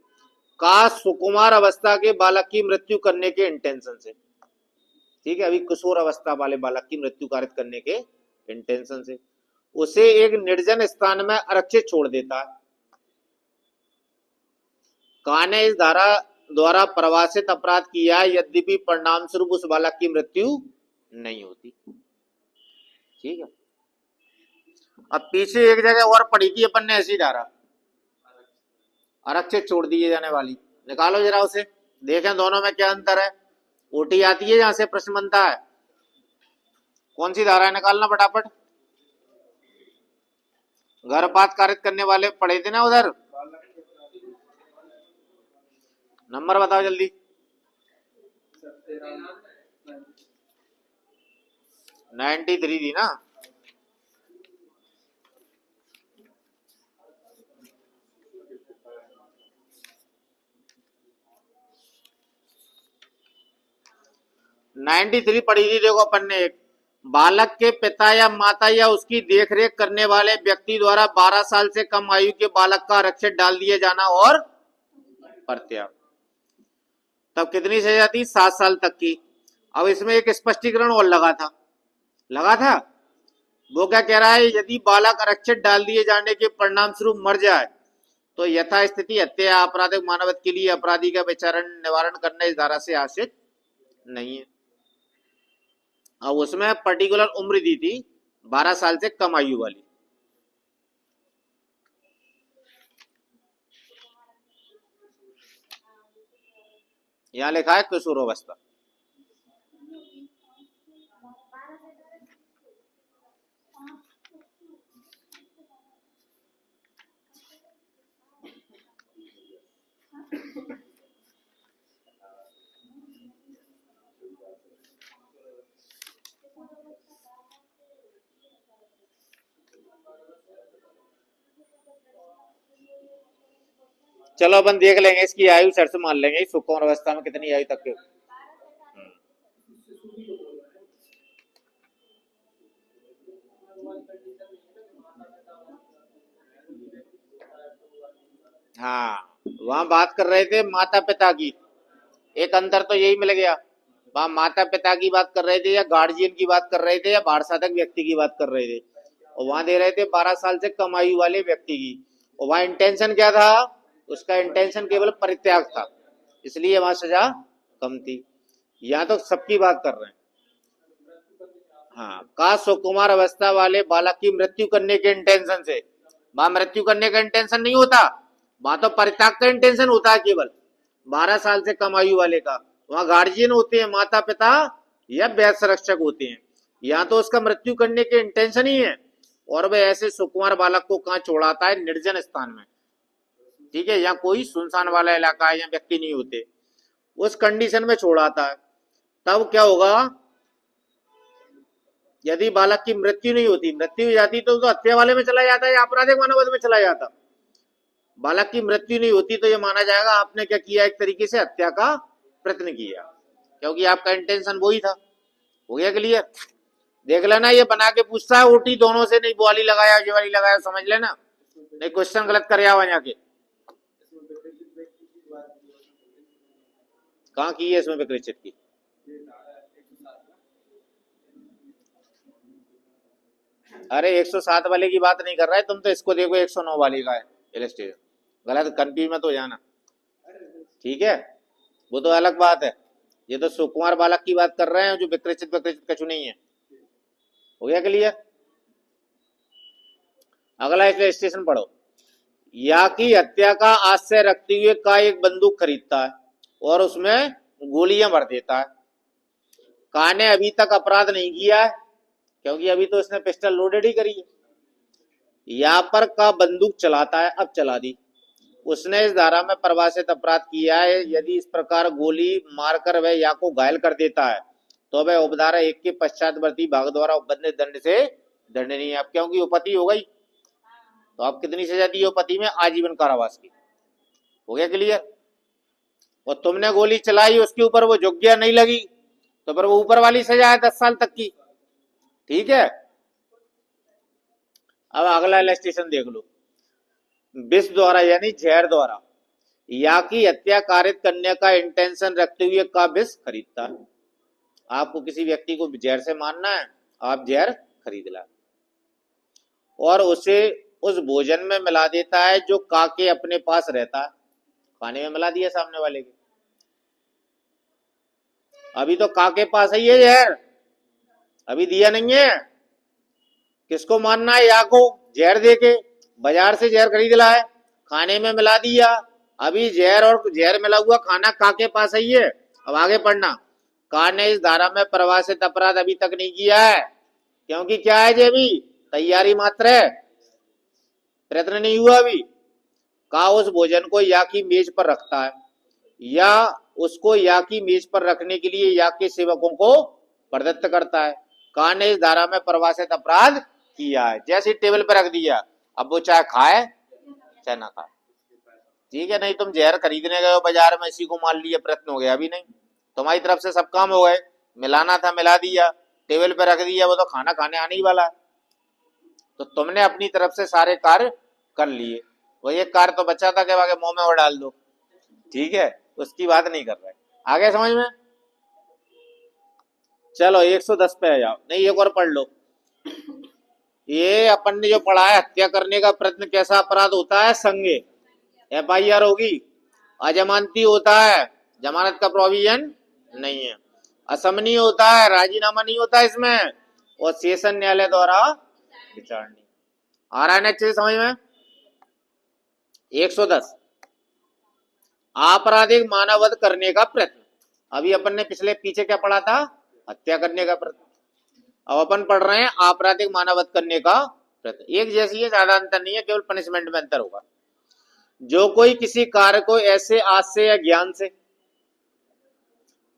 का सुकुमार अवस्था के बालक की मृत्यु करने के इंटेंशन से, ठीक है, अभी किशोर अवस्था वाले बालक की मृत्यु कारित करने के इंटेंशन से उसे एक निर्जन स्थान में आरक्षित छोड़ देता है। का ने इस धारा द्वारा प्रवासित अपराध किया यद्यपि परिणाम स्वरूप उस बालक की मृत्यु नहीं होती, ठीक है। अब पीछे एक जगह और पढ़ी थी अपन ने ऐसी धारा, आरक्षित छोड़ दिए जाने वाली। निकालो जरा उसे, देखें दोनों में क्या अंतर है। ओटी आती है जहां से प्रश्न बनता है, कौन सी धारा है निकालना फटाफट। गर्भपात कारित करने वाले पढ़े थे ना उधर, नंबर बताओ जल्दी। 93 थी ना। नाइन्टी थ्री पढ़ी थी, देखो अपन ने। एक बालक के पिता या माता या उसकी देखरेख करने वाले व्यक्ति द्वारा 12 साल से कम आयु के बालक का आरक्षित डाल दिए जाना और प्रत्याग, तब कितनी सजा थी? 7 साल तक की। अब इसमें एक स्पष्टीकरण और लगा था। वो क्या कह रहा है? यदि बालक आरक्षित डाल दिए जाने के परिणाम स्वरूप मर जाए तो यथास्थिति हत्या आपराधिक मानवत के लिए अपराधी का विचारण निवारण करना इस धारा से आश्रित नहीं है। अब उसमें पर्टिकुलर उम्र दी थी 12 साल से कम आयु वाली। यहां लिखा है किशोरावस्था। चलो अपन देख लेंगे इसकी आयु, सर्च मान लेंगे सुकुमार अवस्था में कितनी आयु तक के। हाँ, वहां बात कर रहे थे माता पिता की, एक अंतर तो यही मिल गया। वहां माता पिता की बात कर रहे थे या गार्जियन की बात कर रहे थे या बाढ़ साधक व्यक्ति की बात कर रहे थे, और वहां दे रहे थे 12 साल से कम आयु वाले व्यक्ति की। और वहां इंटेंशन क्या था, उसका इंटेंशन केवल परित्याग था, इसलिए वहां सजा कम थी। यहाँ तो सबकी बात कर रहे हैं। हाँ, का सुकुमार अवस्था वाले बालक की मृत्यु करने के इंटेंशन से, वहां मृत्यु करने का इंटेंशन नहीं होता, वहां तो परित्याग का इंटेंशन होता है केवल 12 साल से कम आयु वाले का। वहां गार्जियन होते हैं, माता पिता या वैध संरक्षक होते हैं। यहाँ तो उसका मृत्यु करने के इंटेंशन ही है, और वह ऐसे सुकुमार बालक को कहाँ छोड़ाता है, निर्जन स्थान में। ठीक है, यहाँ कोई सुनसान वाला इलाका है, यहाँ व्यक्ति नहीं होते, उस कंडीशन में छोड़ाता है। तब क्या होगा, यदि बालक की मृत्यु नहीं होती, मृत्यु हो जाती तो हत्या वाले में चला जाता है या आपराधिक मानववध में चला जाता। बालक की मृत्यु नहीं होती तो ये माना जाएगा आपने क्या किया, एक तरीके से हत्या का प्रयत्न किया, क्योंकि आपका इंटेंशन वही था। हो गया क्लियर? देख लेना, ये बना के पूछता है ओटी दोनों से, नहीं वाली लगाया ये वाली लगाया, समझ लेना, नहीं क्वेश्चन गलत कर वहां जाके। कहाँ की है इसमें विकृचित की? अरे 107 वाले की बात नहीं कर रहा है, तुम तो इसको देखो 109 वाली का है इलस्ट्रेशन, गलत कंफ्यूज मत हो जाना। ठीक है, वो तो अलग बात है, ये तो सुकुमार बालक की बात कर रहे हैं जो विकृचित कछु नहीं है। हो गया क्लियर? अगला इलस्ट्रेशन पढ़ो। या की हत्या का आशय रखते हुए का एक बंदूक खरीदता है और उसमें गोलियां भर देता है। का ने अभी तक अपराध नहीं किया है, क्योंकि अभी तो इसने पिस्टल लोडेड ही करी है। या पर का बंदूक चलाता है, अब चला दी, उसने इस धारा में परिभाषित अपराध किया है। यदि इस प्रकार गोली मारकर वह या को घायल कर देता है तो वह उपधारा 1 के पश्चातवर्ती भाग द्वारा उपबंधित दंड से दंडनीय है। अब क्योंकि उपपत्ति हो गई तो आप कितनी सजा दी उपपत्ति में, आजीवन कारावास की। हो गया क्लियर? और तुमने गोली चलाई, उसके ऊपर वो झुक गया, नहीं लगी, तो फिर वो ऊपर वाली सजा है 10 साल तक की। ठीक है, अब अगला इलस्ट्रेशन देख लो। विष द्वारा यानी जहर द्वारा या की हत्या कारित करने का इंटेंशन रखते हुए का विष खरीदता है। आपको किसी व्यक्ति को जहर से मारना है, आप जहर खरीद ला और उसे उस भोजन में मिला देता है जो का के अपने पास रहता है। खाने में मिला दिया सामने वाले के, अभी तो का के पास ही है जहर, अभी दिया नहीं है। किसको मारना है, या को जहर देके बाजार से जहर खरीद ला है, खाने में मिला दिया, अभी जहर और जहर मिला हुआ खाना का के पास ही है। अब आगे पढ़ना, का ने इस धारा में परिभाषित अपराध अभी तक नहीं किया है, क्योंकि क्या है जी, अभी तैयारी मात्र है, प्रयत्न नहीं हुआ अभी। का उस भोजन को या की मेज पर रखता है या उसको या की मेज पर रखने के लिए या के सेवकों को प्रदत्त करता है। का ने इस धारा में परिभाषित अपराध किया है, जैसे टेबल पर रख दिया, अब वो चाहे खाए चाहे ना खाए। ठीक है, नहीं तुम जहर खरीदने गए हो बाजार में, इसी को मान लिया, प्रयत्न हो गया, अभी नहीं, तुम्हारी तरफ से सब काम हो गए, मिलाना था मिला दिया, टेबल पर रख दिया, वो तो खाना खाने आने ही वाला है, तो तुमने अपनी तरफ से सारे कार्य कर लिए। वो एक कार्य तो बचा था कि आगे मुंह में और डाल दो। ठीक है, उसकी बात नहीं कर रहे, आगे समझ में? चलो 110 पे आ जाओ, नहीं एक और पढ़ लो। ये अपन ने जो पढ़ा है, हत्या करने का प्रयत्न कैसा अपराध होता है, संज्ञेय, FIR होगी, अजमानती होता है, जमानत का प्रोविजन नहीं है, असमनीय होता है, राजीनामा नहीं होता इसमें, और सेशन न्यायालय द्वारा विचारणीय। आ रहा है ना अच्छे से समझ में? 110 आपराधिक मानववध करने का प्रयत्न। अभी अपन ने पिछले पीछे क्या पढ़ा था, हत्या करने का प्रयत्न, अब अपन पढ़ रहे हैं आपराधिक मानववध करने का प्रयत्न। एक जैसी है, ज्यादा अंतर नहीं है, केवल पनिशमेंट में अंतर होगा। जो कोई किसी कार्य को ऐसे आशय या ज्ञान से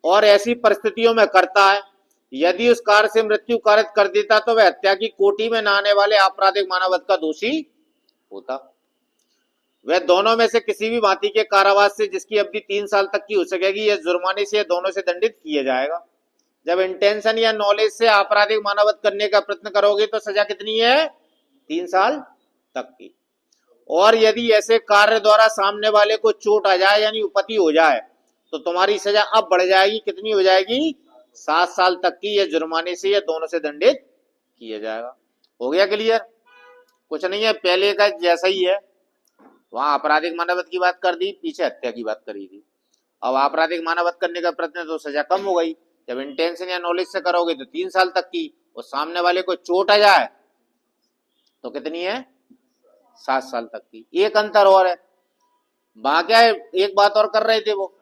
और ऐसी परिस्थितियों में करता है, यदि उस कार्य से मृत्यु कारित कर देता तो वह हत्या की कोटि में न आने वाले आपराधिक मानववध का दोषी होता। वह दोनों में से किसी भी भांति के कारावास से जिसकी अवधि 3 साल तक की हो सकेगी या जुर्माने से या दोनों से दंडित किया जाएगा। जब इंटेंशन या नॉलेज से आपराधिक मानववध करने का प्रयत्न करोगे तो सजा कितनी है, 3 साल तक की। और यदि ऐसे कार्य द्वारा सामने वाले को चोट आ जाए यानी उपति हो जाए तो तुम्हारी सजा अब बढ़ जाएगी, कितनी हो जाएगी? 7 साल तक की, या जुर्माने से या दोनों से दंडित किया जाएगा। हो गया क्लियर? कुछ नहीं है, पहले का जैसा ही है। वहां आपराधिक मानवत की बात कर दी, पीछे हत्या की बात करी थी। अब आपराधिक मानवत करने का प्रयत्न तो सजा कम हो गई। जब इंटेंशन या नॉलेज से करोगे तो 3 साल तक की, और सामने वाले को चोट आ जाए तो कितनी है? 7 साल तक की। एक अंतर और है, वहां क्या है, एक बात और कर रहे थे वो,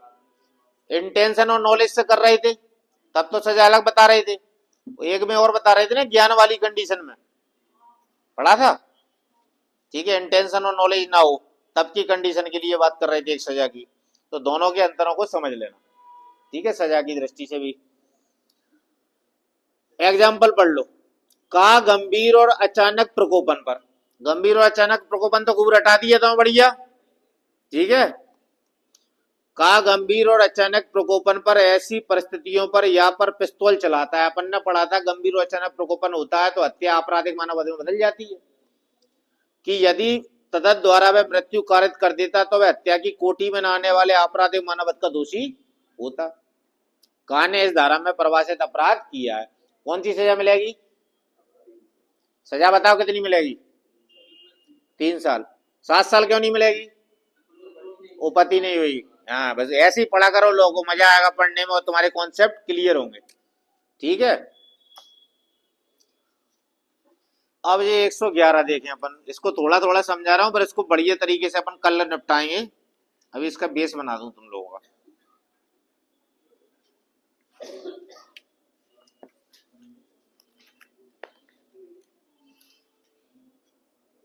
इंटेंशन और नॉलेज से कर रहे थे तब तो सजा अलग बता रहे थे, एक में और बता रहे थे ना, ज्ञान वाली कंडीशन में पढ़ा था। ठीक है, इंटेंशन और नॉलेज ना हो तब की कंडीशन के लिए बात कर रहे थे एक सजा की। तो दोनों के अंतरों को समझ लेना, ठीक है, सजा की दृष्टि से भी। एग्जाम्पल पढ़ लो। का गंभीर और अचानक प्रकोपन पर, गंभीर और अचानक प्रकोपन तो खूब रटा दिया था बढ़िया, ठीक है। का गंभीर और अचानक प्रकोपन पर ऐसी परिस्थितियों पर या पर पिस्तौल चलाता है। अपन ने पढ़ा था गंभीर और अचानक प्रकोपन होता है तो हत्या आपराधिक मानव में बदल जाती है, कि यदि तदत द्वारा वह मृत्यु कारित कर देता तो वह हत्या की कोटि में न आने वाले आपराधिक मानवत का दोषी होता। का ने इस धारा में परिभाषित अपराध किया है, कौन सी सजा मिलेगी? सजा बताओ कितनी मिलेगी? 3 साल। 7 साल क्यों नहीं मिलेगी? उपति नहीं हुई। हाँ, बस ऐसे ही पढ़ा करो, लोगों को मजा आएगा पढ़ने में और तुम्हारे कॉन्सेप्ट क्लियर होंगे, ठीक है। अब ये 111 देखें अपन, इसको थोड़ा थोड़ा समझा रहा हूं पर इसको बढ़िया तरीके से अपन कल निपटाएंगे। अभी इसका बेस बना दूं तुम लोगों का।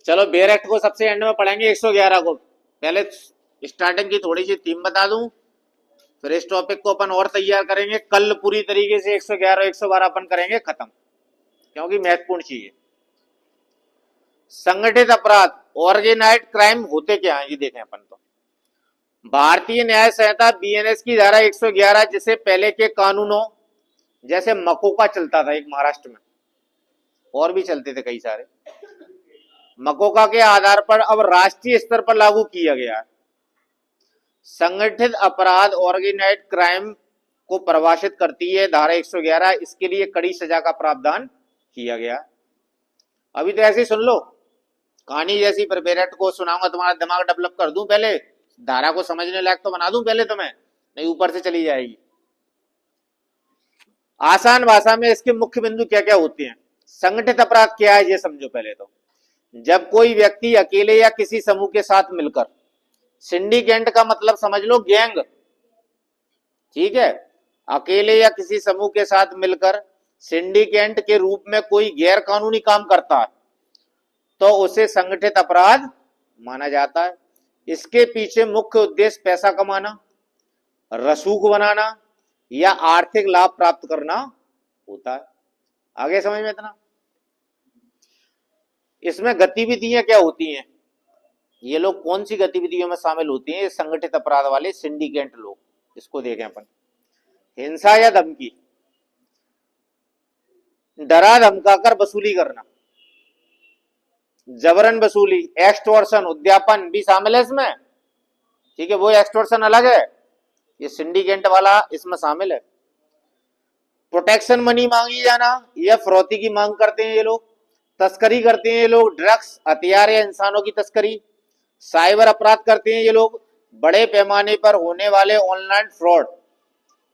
चलो बेयर एक्ट को सबसे एंड में पढ़ेंगे, 111 को। पहले स्टार्टिंग की थोड़ी सी थीम बता दूं, फिर इस टॉपिक को अपन और तैयार करेंगे। कल पूरी तरीके से 111 112 अपन करेंगे खत्म, क्योंकि महत्वपूर्ण चीज है। संगठित अपराध, ऑर्गेनाइज्ड क्राइम होते क्या है ये देखें अपन। तो भारतीय न्याय संहिता बीएनएस की धारा 111, जिसे पहले के कानूनों जैसे मकोका चलता था एक महाराष्ट्र में, और भी चलते थे कई सारे, मकोका के आधार पर अब राष्ट्रीय स्तर पर लागू किया गया है। संगठित अपराध ऑर्गेनाइज्ड क्राइम को परिभाषित करती है धारा 111। इसके लिए कड़ी सजा का प्रावधान किया गया। अभी तो ऐसे ही सुन लो कहानी जैसी, पर बेरेट को सुनाऊंगा, तुम्हारा दिमाग डेवलप कर दूं, पहले धारा को समझने लायक तो बना दूं पहले तुम्हें, नहीं ऊपर से चली जाएगी। आसान भाषा में इसके मुख्य बिंदु क्या क्या होते हैं। संगठित अपराध क्या है ये समझो पहले तो। जब कोई व्यक्ति अकेले या किसी समूह के साथ मिलकर, सिंडिकेट का मतलब समझ लो गैंग, ठीक है, अकेले या किसी समूह के साथ मिलकर सिंडिकेट के रूप में कोई गैर कानूनी काम करता है तो उसे संगठित अपराध माना जाता है। इसके पीछे मुख्य उद्देश्य पैसा कमाना, रसूख बनाना या आर्थिक लाभ प्राप्त करना होता है। आगे समझ में इतना। इसमें गतिविधियां क्या होती हैं, ये लोग कौन सी गतिविधियों में शामिल होती हैं, संगठित अपराध वाले सिंडिकेट लोग, इसको देखें अपन। हिंसा या धमकी, डरा धमकाकर वसूली करना, जबरन वसूली, एक्सटॉर्शन, उद्यापन भी शामिल है इसमें, ठीक है। वो एक्सटॉर्शन अलग है, ये सिंडिकेट वाला इसमें शामिल है। प्रोटेक्शन मनी मांगी जाना या फिरौती की मांग करते हैं ये लोग। तस्करी करते हैं ये लोग, ड्रग्स, हथियार या इंसानों की तस्करी। साइबर अपराध करते हैं ये लोग, बड़े पैमाने पर होने वाले ऑनलाइन फ्रॉड।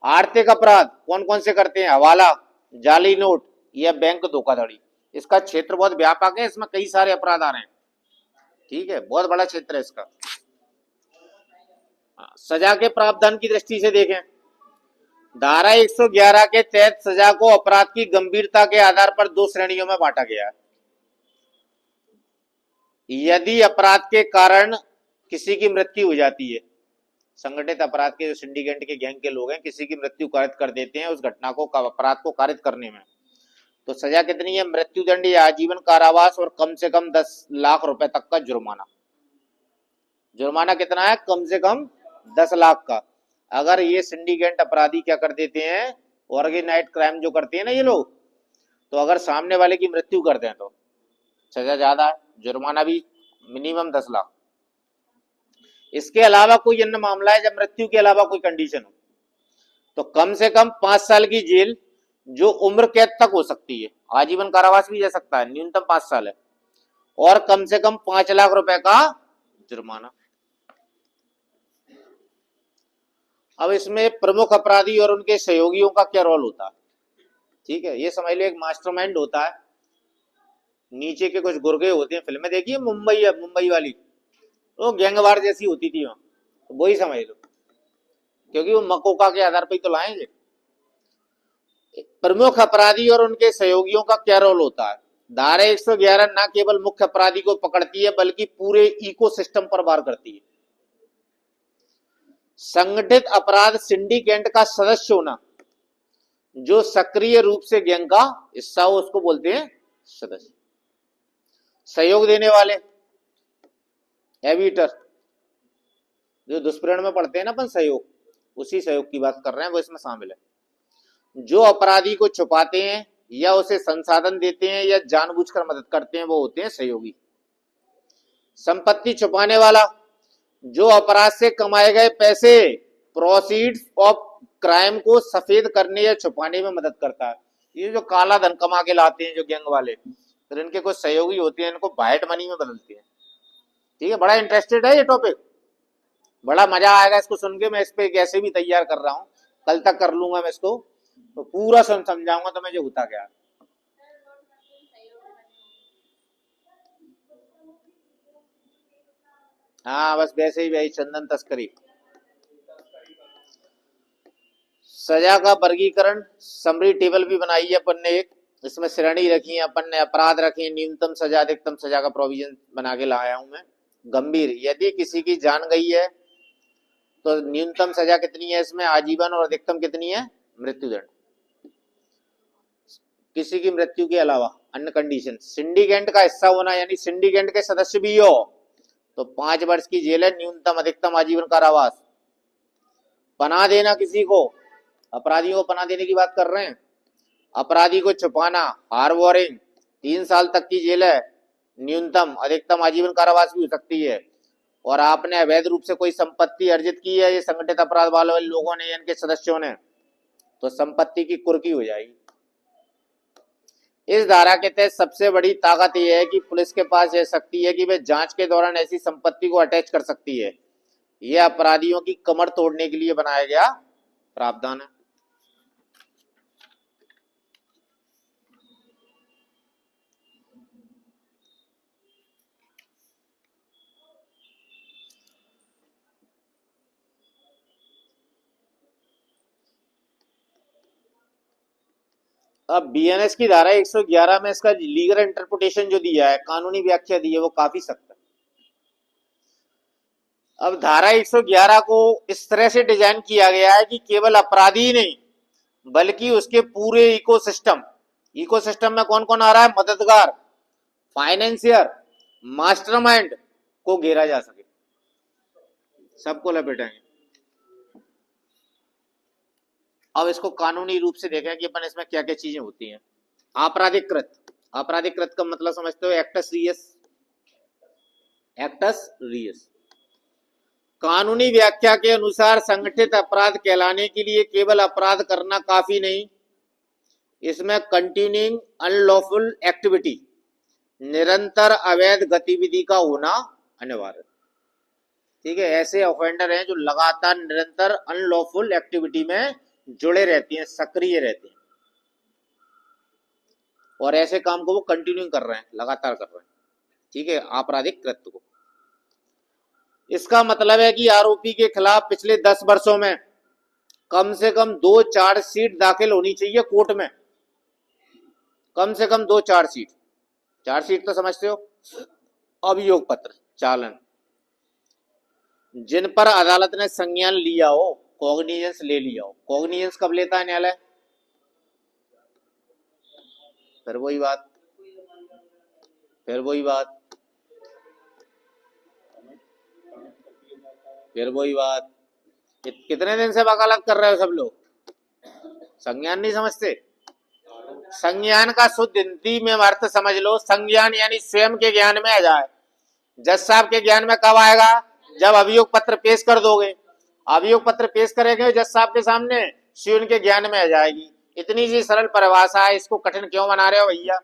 आर्थिक अपराध कौन कौन से करते हैं, हवाला, जाली नोट या बैंक धोखाधड़ी। इसका क्षेत्र बहुत व्यापक है, इसमें कई सारे अपराध आ रहे हैं, ठीक है, बहुत बड़ा क्षेत्र है इसका। सजा के प्रावधान की दृष्टि से देखें, धारा 111 के तहत सजा को अपराध की गंभीरता के आधार पर 2 श्रेणियों में बांटा गया है। यदि अपराध के कारण किसी की मृत्यु हो जाती है, संगठित अपराध के जो सिंडिकेट के गैंग के लोग हैं, किसी की मृत्यु कारित कर देते हैं उस घटना को, अपराध को कारित करने में, तो सजा कितनी है, मृत्युदंड या आजीवन कारावास और कम से कम 10 लाख रुपए तक का जुर्माना। जुर्माना कितना है, कम से कम 10 लाख का। अगर ये सिंडिकेट अपराधी क्या कर देते हैं, ऑर्गेनाइज्ड क्राइम जो करते हैं ना ये लोग, तो अगर सामने वाले की मृत्यु कर दें तो सजा ज्यादा है, जुर्माना भी मिनिमम 10 लाख। इसके अलावा कोई अन्य मामला है जब मृत्यु के अलावा कोई कंडीशन हो, तो कम से कम 5 साल की जेल जो उम्र कैद तक हो सकती है, आजीवन कारावास भी जा सकता है, न्यूनतम 5 साल है, और कम से कम 5 लाख रुपए का जुर्माना। अब इसमें प्रमुख अपराधी और उनके सहयोगियों का क्या रोल होता है, ठीक है, ये समझ लो एक मास्टरमाइंड होता है, नीचे के कुछ गुर्गे होते हैं, फिल्में देखिए मुंबई वाली, तो गैंगवार जैसी होती थी वहां, तो वही समझ लो, क्योंकि वो मकोका के आधार पर ही तो लाएंगे। प्रमुख अपराधी और उनके सहयोगियों का क्या रोल होता है, धारा 111 न केवल मुख्य अपराधी को पकड़ती है बल्कि पूरे इकोसिस्टम पर वार करती है। संगठित अपराध सिंडिकेट का सदस्य होना, जो सक्रिय रूप से गैंग का हिस्सा हो उसको बोलते हैं सदस्य। सहयोग देने वाले, एविटर, जो दुष्प्रेरण में पढ़ते हैं ना अपन सहयोग, उसी सहयोग की बात कर रहे हैं, वो इसमें शामिल है। जो अपराधी को छुपाते हैं या उसे संसाधन देते हैं या जानबूझकर मदद करते हैं वो होते हैं सहयोगी। संपत्ति छुपाने वाला, जो अपराध से कमाए गए पैसे, प्रोसीड्स ऑफ क्राइम को सफेद करने या छुपाने में मदद करता है। ये जो काला धन कमा के लाते हैं जो गैंग वाले, फिर इनके कुछ सहयोगी होते हैं, इनको वाइट मनी में बदलते हैं। ठीक है, बड़ा इंटरेस्टेड है ये टॉपिक, बड़ा मजा आएगा इसको सुन के। मैं इस पे कैसे भी तैयार कर रहा हूँ, कल तक कर लूंगा मैं इसको, तो पूरा समझाऊंगा तो मुझे होता क्या। हाँ बस वैसे ही भाई, चंदन तस्करी। सजा का वर्गीकरण समरी टेबल भी बनाई है अपन ने एक, इसमें श्रेणी रखी है अपन ने, अपराध रखे, न्यूनतम सजा अधिकतम सजा का प्रोविजन बना के लाया हूं मैं। गंभीर, यदि किसी की जान गई है तो न्यूनतम सजा कितनी है इसमें, आजीवन, और अधिकतम कितनी है, मृत्युदंड। किसी की मृत्यु के अलावा अन्य कंडीशन, सिंडिकेट का हिस्सा होना, यानी सिंडिकेट के सदस्य भी हो तो 5 वर्ष की जेल है, न्यूनतम अधिकतम आजीवन कारावास। पनाह देना किसी को, अपराधियों को पनाह देने की बात कर रहे हैं। अपराधी को छुपाना, हार्बोरिंग, 3 साल तक की जेल है, न्यूनतम अधिकतम आजीवन कारावास भी हो सकती है। और आपने अवैध रूप से कोई संपत्ति अर्जित की है, ये संगठित अपराध वाले लोगों ने, इनके सदस्यों ने, तो संपत्ति की कुर्की हो जाएगी। इस धारा के तहत सबसे बड़ी ताकत यह है कि पुलिस के पास यह शक्ति है कि वे जांच के दौरान ऐसी संपत्ति को अटैच कर सकती है। यह अपराधियों की कमर तोड़ने के लिए बनाया गया प्रावधान है। अब बीएनएस की धारा 111 में इसका लीगल इंटरप्रिटेशन जो दिया है, कानूनी व्याख्या दी है, वो काफी सख्त है। अब धारा 111 को इस तरह से डिजाइन किया गया है कि केवल अपराधी नहीं बल्कि उसके पूरे इकोसिस्टम में कौन कौन आ रहा है, मददगार, फाइनेंसियर, मास्टरमाइंड को घेरा जा सके, सबको लपेटेंगे। अब इसको कानूनी रूप से देखें कि अपन इसमें क्या क्या चीजें होती हैं। आपराधिक कृत का मतलब समझते हो, एक्टस रियस। कानूनी व्याख्या के अनुसार संगठित अपराध कहलाने के लिए केवल अपराध करना काफी नहीं, इसमें कंटिन्यूइंग अनलॉफुल एक्टिविटी, निरंतर अवैध गतिविधि का होना अनिवार्य। ठीक है, ऐसे ऑफेंडर हैं जो लगातार निरंतर अनलॉफुल एक्टिविटी में जुड़े रहती हैं, सक्रिय रहते हैं, और ऐसे काम को वो कंटिन्यू कर रहे हैं, लगातार कर रहे हैं। ठीक है, आपराधिक कृत्य को। इसका मतलब है कि आरोपी के खिलाफ पिछले 10 वर्षों में कम से कम 2 चार्जशीट दाखिल होनी चाहिए कोर्ट में, कम से कम 2 चार्जशीट तो समझते हो, अभियोग पत्र, चालन, जिन पर अदालत ने संज्ञान लिया हो, कॉग्निजेंस ले लिया हो। कॉग्निजेंस कब लेता है न्यायालय, फिर वही बात कितने दिन से वकालत कर रहे हो सब लोग, संज्ञान नहीं समझते। संज्ञान का शुद्ध हिंदी में अर्थ समझ लो, संज्ञान यानी स्वयं के ज्ञान में आ जाए। जज साहब के ज्ञान में कब आएगा, जब अभियोग पत्र पेश कर दोगे, अभियोग पत्र पेश करेंगे जज साहब के सामने, सी उनके ज्ञान में आ जाएगी। इतनी सी सरल परिभाषा है, इसको कठिन क्यों बना रहे हो भैया?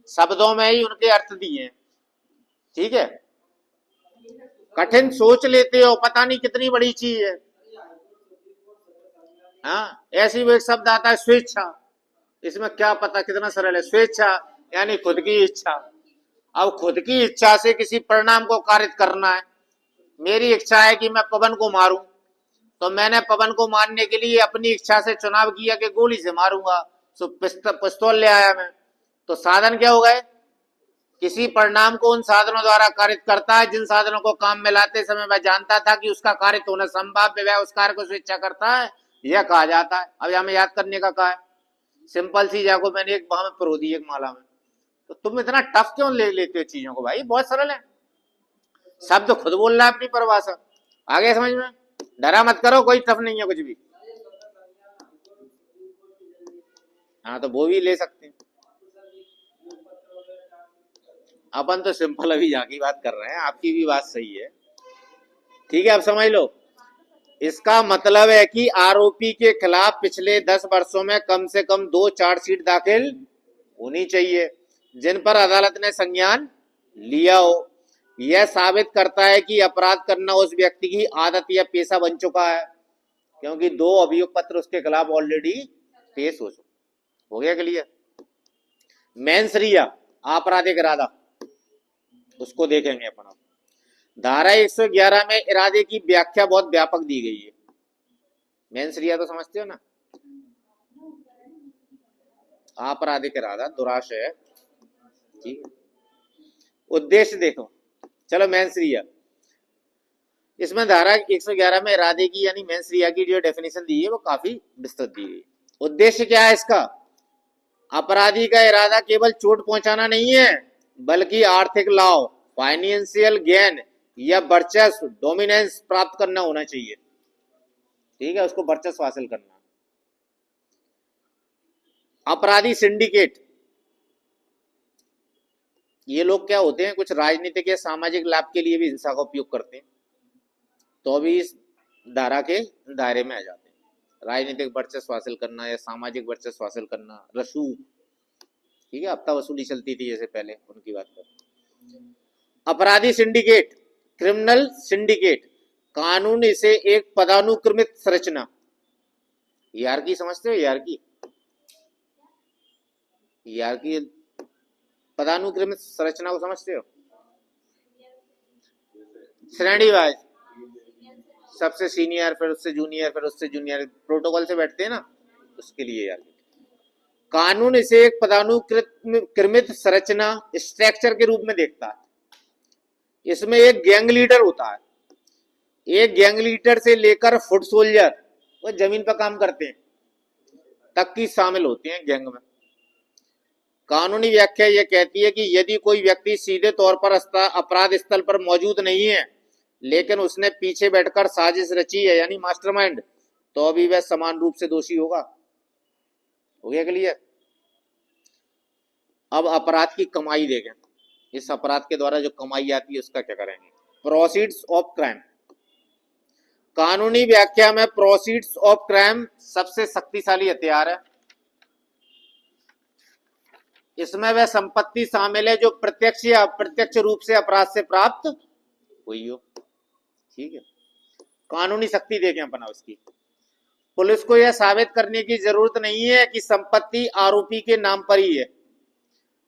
शब्दों में ही उनके अर्थ दिए हैं, ठीक है। कठिन सोच लेते हो, पता नहीं कितनी बड़ी चीज है। हाँ, ऐसी वो एक शब्द आता है स्वेच्छा, इसमें क्या पता कितना सरल है। स्वेच्छा यानी खुद की इच्छा। अब खुद की इच्छा से किसी परिणाम को कारित करना है। मेरी इच्छा है कि मैं पवन को मारूं, तो मैंने पवन को मारने के लिए अपनी इच्छा से चुनाव किया कि गोली से मारूंगा, तो पिस्तौल ले आया मैं। तो साधन क्या हो गए? किसी परिणाम को उन साधनों द्वारा कारित करता है जिन साधनों को काम में लाते समय मैं जानता था कि उसका कारित होना संभव है, वह उस कार्य को स्वेच्छा करता है, यह कहा जाता है। अब हमें याद करने का कहा है, सिंपल सी जाको मैंने एक बाह में पिरो दी, एक माला में। तो तुम इतना टफ क्यों ले लेते हो चीजों को भाई? बहुत सरल है, शब्द खुद बोल रहा है अपनी परिभाषा। आगे समझ में? डरा मत करो, कोई टफ नहीं है कुछ भी। हाँ, तो वो भी ले सकते हैं। अपन तो सिंपल अभी यहाँ की बात कर रहे हैं, आपकी भी बात सही है, ठीक है। अब समझ लो, इसका मतलब है कि आरोपी के खिलाफ पिछले 10 वर्षों में कम से कम 2 चार्जशीट दाखिल होनी चाहिए जिन पर अदालत ने संज्ञान लिया हो। यह साबित करता है कि अपराध करना उस व्यक्ति की आदत या पेशा बन चुका है, क्योंकि 2 अभियोग पत्र उसके खिलाफ ऑलरेडी पेश हो गया। क्लियर? मेंस रिया, आपराधिक इरादा, उसको देखेंगे अपन। धारा 111 में इरादे की व्याख्या बहुत व्यापक दी गई है। मेंस रिया तो समझते हो ना? आपराधिक इरादा, दुराशय, ठीक है। उद्देश्य देखो, चलो मेंस रिया, इसमें धारा 111 में इरादे की यानी मेंस रिया की जो डेफिनेशन दी है वो काफी विस्तृत दी है। उद्देश्य क्या है इसका? अपराधी का इरादा केवल चोट पहुंचाना नहीं है, बल्कि आर्थिक लाभ, फाइनेंशियल गेन या वर्चस्व, डोमिनेंस प्राप्त करना होना चाहिए, ठीक है। उसको वर्चस्व हासिल करना। अपराधी सिंडिकेट, ये लोग क्या होते हैं, कुछ राजनीतिक या सामाजिक लाभ के लिए भी हिंसा का उपयोग करते हैं, तो भी इस धारा के दायरे में आ जाते हैं। राजनीतिक वर्चस्व हासिल करना या सामाजिक वर्चस्व हासिल करना, रसूख, ठीक है, हफ्ता वसूली चलती थी जैसे पहले, उनकी बात कर। अपराधी सिंडिकेट, क्रिमिनल सिंडिकेट, कानून इसे एक पदानुक्रमित संरचना, हियरार्की समझते हो? हियरार्की पदानुक्रमित संरचना को समझते हो? श्रेणी वाइज, सबसे सीनियर, फिर उससे जूनियर, फिर उससे जूनियर, प्रोटोकॉल से बैठते हैं ना, उसके लिए यार। कानून इसे एक पदानुक्रमित संरचना, स्ट्रक्चर के रूप में देखता है। इसमें एक गैंग लीडर होता है, एक गैंग लीडर से लेकर फुट सोल्जर, वो जमीन पर काम करते हैं, तक की शामिल होते हैं गैंग में। कानूनी व्याख्या यह कहती है कि यदि कोई व्यक्ति सीधे तौर पर अपराध स्थल पर मौजूद नहीं है, लेकिन उसने पीछे बैठकर साजिश रची है यानी मास्टरमाइंड, तो भी वह समान रूप से दोषी होगा। हो गया क्लियर? अब अपराध की कमाई देखें, इस अपराध के द्वारा जो कमाई आती है उसका क्या करेंगे? Proceeds of crime. कानूनी व्याख्या में प्रोसीड्स ऑफ क्राइम सबसे शक्तिशाली हथियार है। इसमें वह संपत्ति शामिल है जो प्रत्यक्ष या अप्रत्यक्ष रूप से अपराध से प्राप्त हुई हो, ठीक है। कानूनी शक्ति देखें अपना उसकी। पुलिस को यह साबित करने की जरूरत नहीं है कि संपत्ति आरोपी के नाम पर ही है।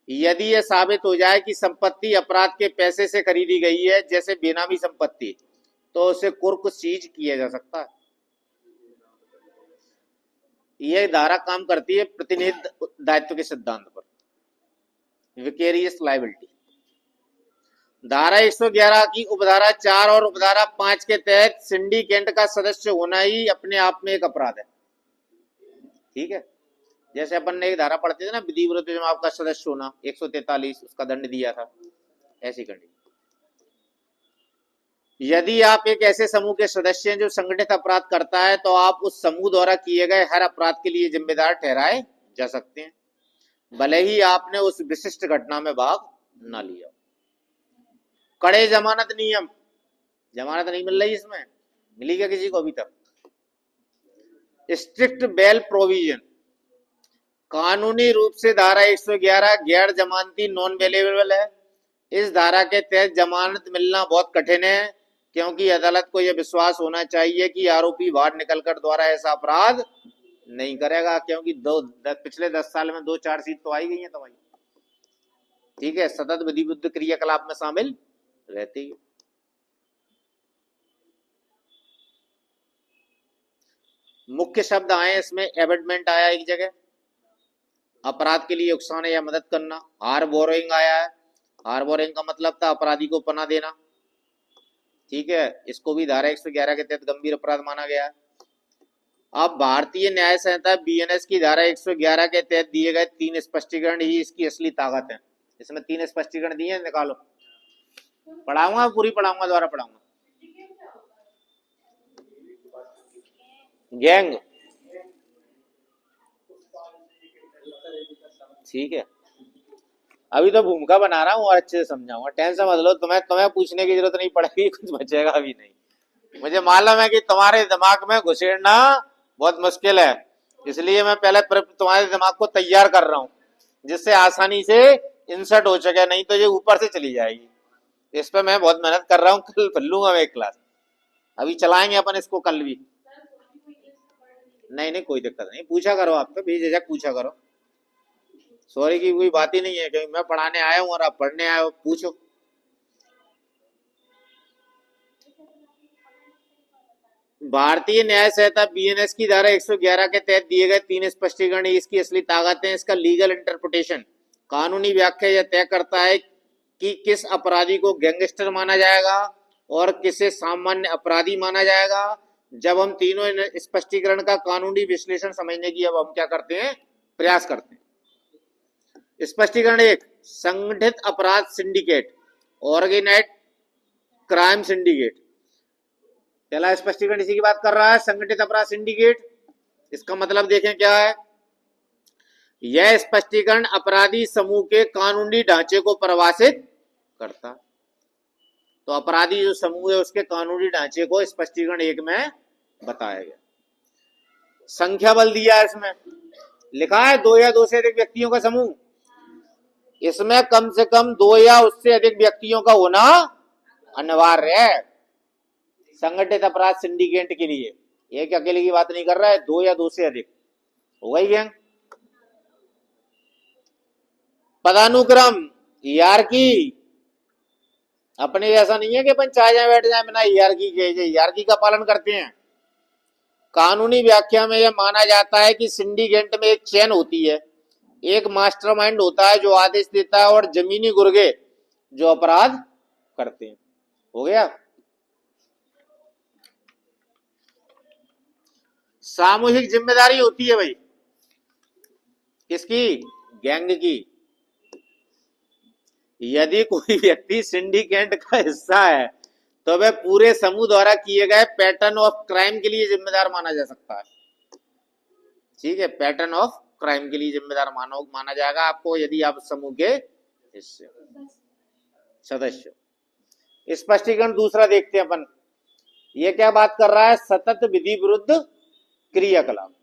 यदि यह साबित हो जाए कि संपत्ति अपराध के पैसे से खरीदी गई है, जैसे बेनामी संपत्ति, तो उसे कुर्क सीज किया जा सकता है। यह धारा काम करती है प्रतिनिधि दायित्व के सिद्धांत पर, विकेरियस लायबिलिटी। धारा 111 की उपधारा 4 और उपधारा 5 के तहत सिंडिकेट का सदस्य होना ही अपने आप में एक अपराध है, ठीक है। जैसे अपन ने एक धारा पढ़ते थे ना, विधि विरुद्ध जमाव का सदस्य होना, 143, उसका दंड दिया था, ऐसी कंडीशन। यदि आप एक ऐसे समूह के सदस्य हैं जो संगठित अपराध करता है, तो आप उस समूह द्वारा किए गए हर अपराध के लिए जिम्मेदार ठहराए जा सकते हैं, भले ही आपने उस विशिष्ट घटना में भाग न लिया। कड़े जमानत नियम, जमानत नहीं मिल रही इसमें, मिली क्या किसी को अभी तक? स्ट्रिक्ट बेल प्रोविजन, कानूनी रूप से धारा 111 गैर जमानती नॉन अवेलेबल है। इस धारा के तहत जमानत मिलना बहुत कठिन है, क्योंकि अदालत को यह विश्वास होना चाहिए कि आरोपी बाहर निकलकर द्वारा ऐसा अपराध नहीं करेगा, क्योंकि पिछले 10 साल में 2 चार्जशीट तो आई गई है तुम्हारी, ठीक है, सतत विधि विरुद्ध क्रियाकलाप में शामिल रहती है। मुख्य शब्द आए इसमें, एबेटमेंट आया एक जगह, अपराध के लिए उकसाने या मदद करना, हार्बोरिंग आया है, हार्बोरिंग का मतलब था अपराधी को पनाह देना, ठीक है, इसको भी धारा 111 के तहत गंभीर अपराध माना गया है। अब भारतीय न्याय संहिता बीएनएस की धारा 111 के तहत दिए गए 3 स्पष्टीकरण ही इसकी असली ताकत है। इसमें 3 स्पष्टीकरण दिए हैं, निकालो। पढ़ाऊंगा, पूरी पढ़ाऊंगा, दोबारा पढ़ाऊंगा। गैंग, ठीक है, अभी तो भूमिका बना रहा हूँ और अच्छे से समझाऊंगा, टेंशन मत लो। तुम्हें पूछने की जरूरत नहीं पड़ेगी, कुछ बचेगा भी नहीं। मुझे मालूम है कि तुम्हारे दिमाग में घुसेड़ना बहुत मुश्किल है, इसलिए मैं पहले तुम्हारे दिमाग को तैयार कर रहा हूँ, जिससे आसानी से इंसर्ट हो सके, नहीं तो ये ऊपर से चली जाएगी। इस पर मैं बहुत मेहनत कर रहा हूँ, कल पढ़ लूंगा मैं एक क्लास, अभी चलाएंगे अपन इसको कल भी। नहीं कोई दिक्कत नहीं, पूछा करो, आप तो बेझिझक पूछा करो, सॉरी की कोई बात ही नहीं है, क्योंकि मैं पढ़ाने आया हूँ और आप पढ़ने आए हो, पूछो। भारतीय न्याय संहिता बीएनएस की धारा 111 के तहत दिए गए 3 स्पष्टीकरण इसकी असली ताकत है। इसका लीगल इंटरप्रिटेशन, कानूनी व्याख्या यह तय करता है कि किस अपराधी को गैंगस्टर माना जाएगा और किसे सामान्य अपराधी माना जाएगा। जब हम तीनों स्पष्टीकरण का कानूनी विश्लेषण समझने की अब हम क्या करते हैं, प्रयास करते हैं। स्पष्टीकरण 1, संगठित अपराध सिंडिकेट, ऑर्गेनाइज्ड क्राइम सिंडिकेट। पहला स्पष्टीकरण इसी की बात कर रहा है, संगठित अपराध सिंडिकेट। इसका मतलब देखें क्या है, यह स्पष्टीकरण अपराधी समूह के कानूनी ढांचे को परिभाषित करता। तो अपराधी जो समूह है उसके कानूनी ढांचे को स्पष्टीकरण 1 में बताया गया। संख्या बल दिया है, इसमें लिखा है 2 या 2 से अधिक व्यक्तियों का समूह। इसमें कम से कम 2 या उससे अधिक व्यक्तियों का होना अनिवार्य है संगठित अपराध सिंडिकेट के लिए। एक अकेले की बात नहीं कर रहा है, 2 या 2 से अधिक हो गई गैंग। पदानुक्रम, हियरार्की, अपने ऐसा नहीं है कि अपन चाह जाए बैठ जाए बिना हियरार्की के, हियरार्की का पालन करते हैं। कानूनी व्याख्या में यह माना जाता है कि सिंडिकेट में एक चेन होती है, एक मास्टरमाइंड होता है जो आदेश देता है और जमीनी गुर्गे जो अपराध करते हैं। हो गया। सामूहिक जिम्मेदारी होती है भाई, किसकी, गैंग की। यदि कोई व्यक्ति सिंडिकेट का हिस्सा है तो वह पूरे समूह द्वारा किए गए पैटर्न ऑफ क्राइम के लिए जिम्मेदार माना जा सकता है। ठीक है, पैटर्न ऑफ क्राइम के लिए जिम्मेदार माना जाएगा आपको, यदि आप समूह के हिस्से सदस्य। स्पष्टीकरण दूसरा देखते हैं अपन, ये क्या बात कर रहा है, सतत विधि विरुद्ध क्रियाकलाप,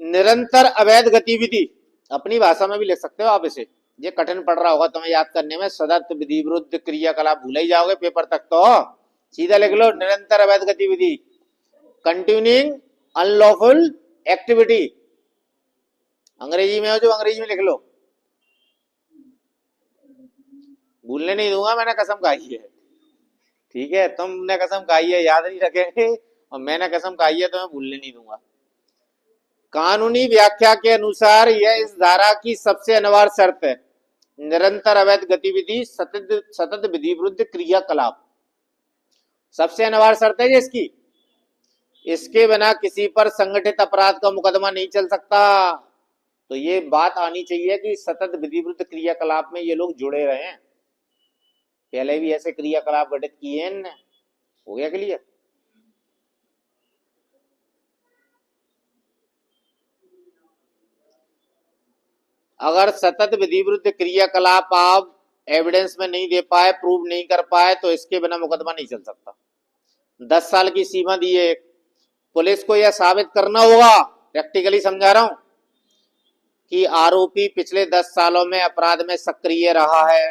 निरंतर अवैध गतिविधि, अपनी भाषा में भी लिख सकते हो आप इसे, ये कठिन पड़ रहा होगा तुम्हें याद करने में, सतत विधि विरुद्ध क्रियाकलाप भूल ही जाओगे पेपर तक, तो सीधा लिख लो निरंतर अवैध गतिविधि, कंटिन्यूइंग अनलॉफुल एक्टिविटी। अंग्रेजी में हो जो अंग्रेजी में लिख लो, भूलने नहीं दूंगा, मैंने कसम खाई है। ठीक है, तुमने कसम खाई है, याद नहीं रखेंगे, और मैंने कसम खाई है तो मैं भूलने नहीं दूंगा। कानूनी व्याख्या के अनुसार यह इस धारा की सबसे अनिवार्य शर्त है, निरंतर अवैध गतिविधि, सतत विधि विरुद्ध क्रियाकलाप, सबसे अनिवार्य शर्त है इसकी। इसके बिना किसी पर संगठित अपराध का मुकदमा नहीं चल सकता। तो ये बात आनी चाहिए कि सतत विधि विरुद्ध क्रियाकलाप में ये लोग जुड़े रहे हैं, पहले भी ऐसे क्रियाकलाप घटित किए हैं। हो गया क्लियर। अगर सतत विधि विरुद्ध क्रियाकलाप आप एविडेंस में नहीं दे पाए, प्रूव नहीं कर पाए, तो इसके बिना मुकदमा नहीं चल सकता। 10 साल की सीमा दी है। पुलिस को यह साबित करना होगा, प्रैक्टिकली समझा रहा हूं, कि आरोपी पिछले 10 सालों में अपराध में सक्रिय रहा है।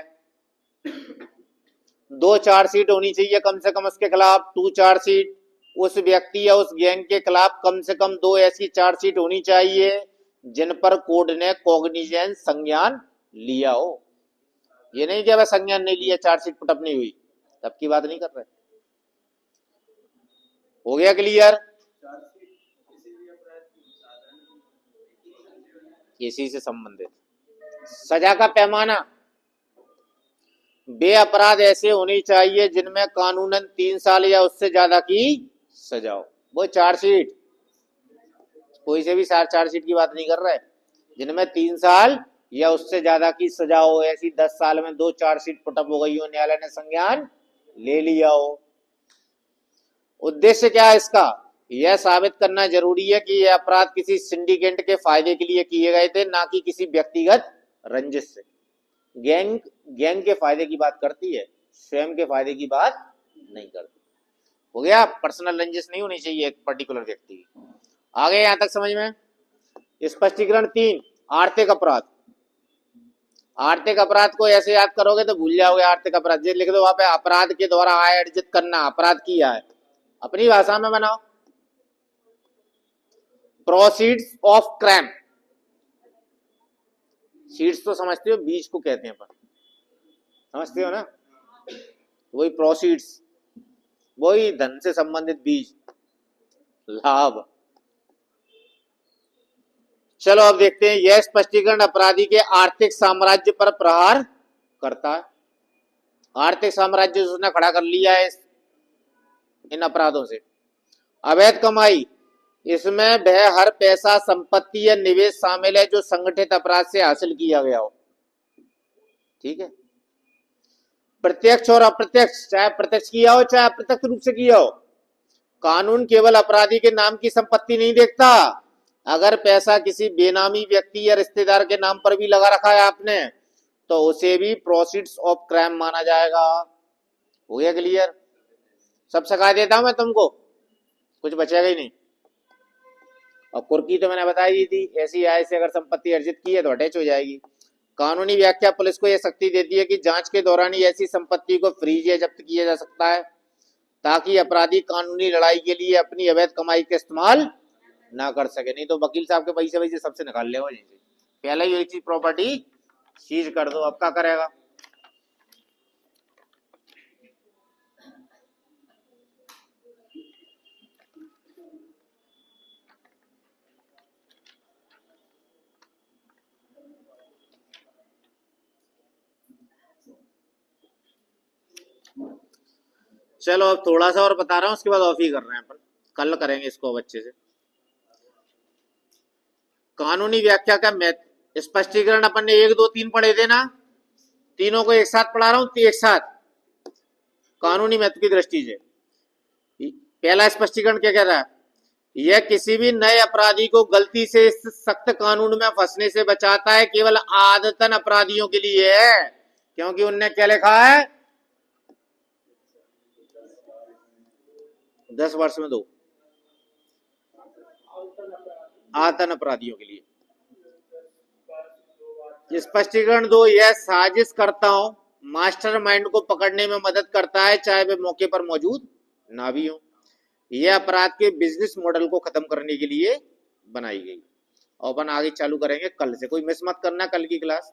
2 चार्जशीट होनी चाहिए कम से कम उसके खिलाफ, 2 चार्जशीट। उस व्यक्ति या उस गैंग के खिलाफ कम से कम 2 ऐसी चार्जशीट होनी चाहिए जिन पर कोर्ट ने कॉग्निजेंस संज्ञान लिया हो। ये नहीं कि अगर संज्ञान नहीं लिया, चार्जशीट पुटअप नहीं हुई, तब की बात नहीं कर रहे। हो गया क्लियर? इसी से संबंधित सजा का पैमाना, वे अपराध ऐसे होने चाहिए जिनमें कानूनन 3 साल या उससे ज्यादा की सजा हो। वो चार्जशीट, कोई से भी चार्जशीट की बात नहीं कर रहे, जिनमें 3 साल या उससे ज्यादा की सजा हो। ऐसी 10 साल में 2 चार्जशीट पुटअप हो गई हो, न्यायालय ने संज्ञान ले लिया हो। उद्देश्य क्या है इसका? यह साबित करना जरूरी है कि यह अपराध किसी सिंडिकेट के फायदे के लिए किए गए थे, ना कि किसी व्यक्तिगत रंजिश से। गैंग के फायदे की बात करती है, स्वयं के फायदे की बात नहीं करती। हो गया? पर्सनल रंजिश नहीं होनी चाहिए एक पर्टिकुलर व्यक्ति की। आगे यहां तक समझ में? स्पष्टीकरण 3, आर्थिक अपराध। आर्थिक अपराध को ऐसे याद करोगे तो भूल जाओगे। आर्थिक अपराध ये लिख दो वहां पे, अपराध के द्वारा आय अर्जित करना, अपराध किया है। अपनी भाषा में बनाओ, प्रोसीड्स ऑफ क्राइम। सीड्स तो समझते हो, बीज को कहते हैं, पर समझते हो ना? वही प्रोसीड्स, वही धन से संबंधित बीज, लाभ। चलो अब देखते हैं। यह स्पष्टीकरण अपराधी के आर्थिक साम्राज्य पर प्रहार करता है। आर्थिक साम्राज्य उसने खड़ा कर लिया है इन अपराधों से। अवैध कमाई, इसमें वह हर पैसा, संपत्ति या निवेश शामिल है जो संगठित अपराध से हासिल किया गया हो। ठीक है? प्रत्यक्ष और अप्रत्यक्ष, चाहे प्रत्यक्ष किया हो चाहे अप्रत्यक्ष रूप से किया हो, कानून केवल अपराधी के नाम की संपत्ति नहीं देखता। अगर पैसा किसी बेनामी व्यक्ति या रिश्तेदार के नाम पर भी लगा रखा है आपने, तो उसे भी प्रोसीड्स ऑफ क्राइम माना जाएगा। हो गया क्लियर? सब सिखा देता हूं मैं तुमको, कुछ बचेगा ही नहीं। और कुर्की तो मैंने बता दी थी, ऐसी आय से अगर संपत्ति अर्जित की है तो अटैच हो जाएगी। कानूनी व्याख्या पुलिस को यह शक्ति देती है कि जांच के दौरान ही ऐसी संपत्ति को फ्रीज या जब्त किया जा सकता है, ताकि अपराधी कानूनी लड़ाई के लिए अपनी अवैध कमाई का इस्तेमाल ना कर सके। नहीं तो वकील साहब के पैसे वैसे सबसे निकाल ले, पहले ही एक चीज प्रॉपर्टी सीज कर दो, अब क्या करेगा? चलो अब थोड़ा सा और बता रहा हूं, उसके बाद ऑफ ही कर रहे हैं, पर कल करेंगे इसको अच्छे से। कानूनी व्याख्या का स्पष्टीकरण अपन ने 1 2 3 पढ़े थे ना, तीनों को एक साथ पढ़ा रहा हूं, एक साथ कानूनी महत्व की दृष्टि से। पहला स्पष्टीकरण क्या कह रहा है? यह किसी भी नए अपराधी को गलती से इस सख्त कानून में फंसने से बचाता है, केवल आदतन अपराधियों के लिए है। क्योंकि उनने क्या लिखा है? 10 वर्ष में 2 आदतन अपराधियों के लिए। स्पष्टीकरण 2, यह साजिशकर्ताओं, मास्टरमाइंड को पकड़ने में मदद करता है, चाहे वे मौके पर मौजूद ना भी हो। यह अपराध के बिजनेस मॉडल को खत्म करने के लिए बनाई गई। और अपन आगे चालू करेंगे कल से, कोई मिस मत करना कल की क्लास।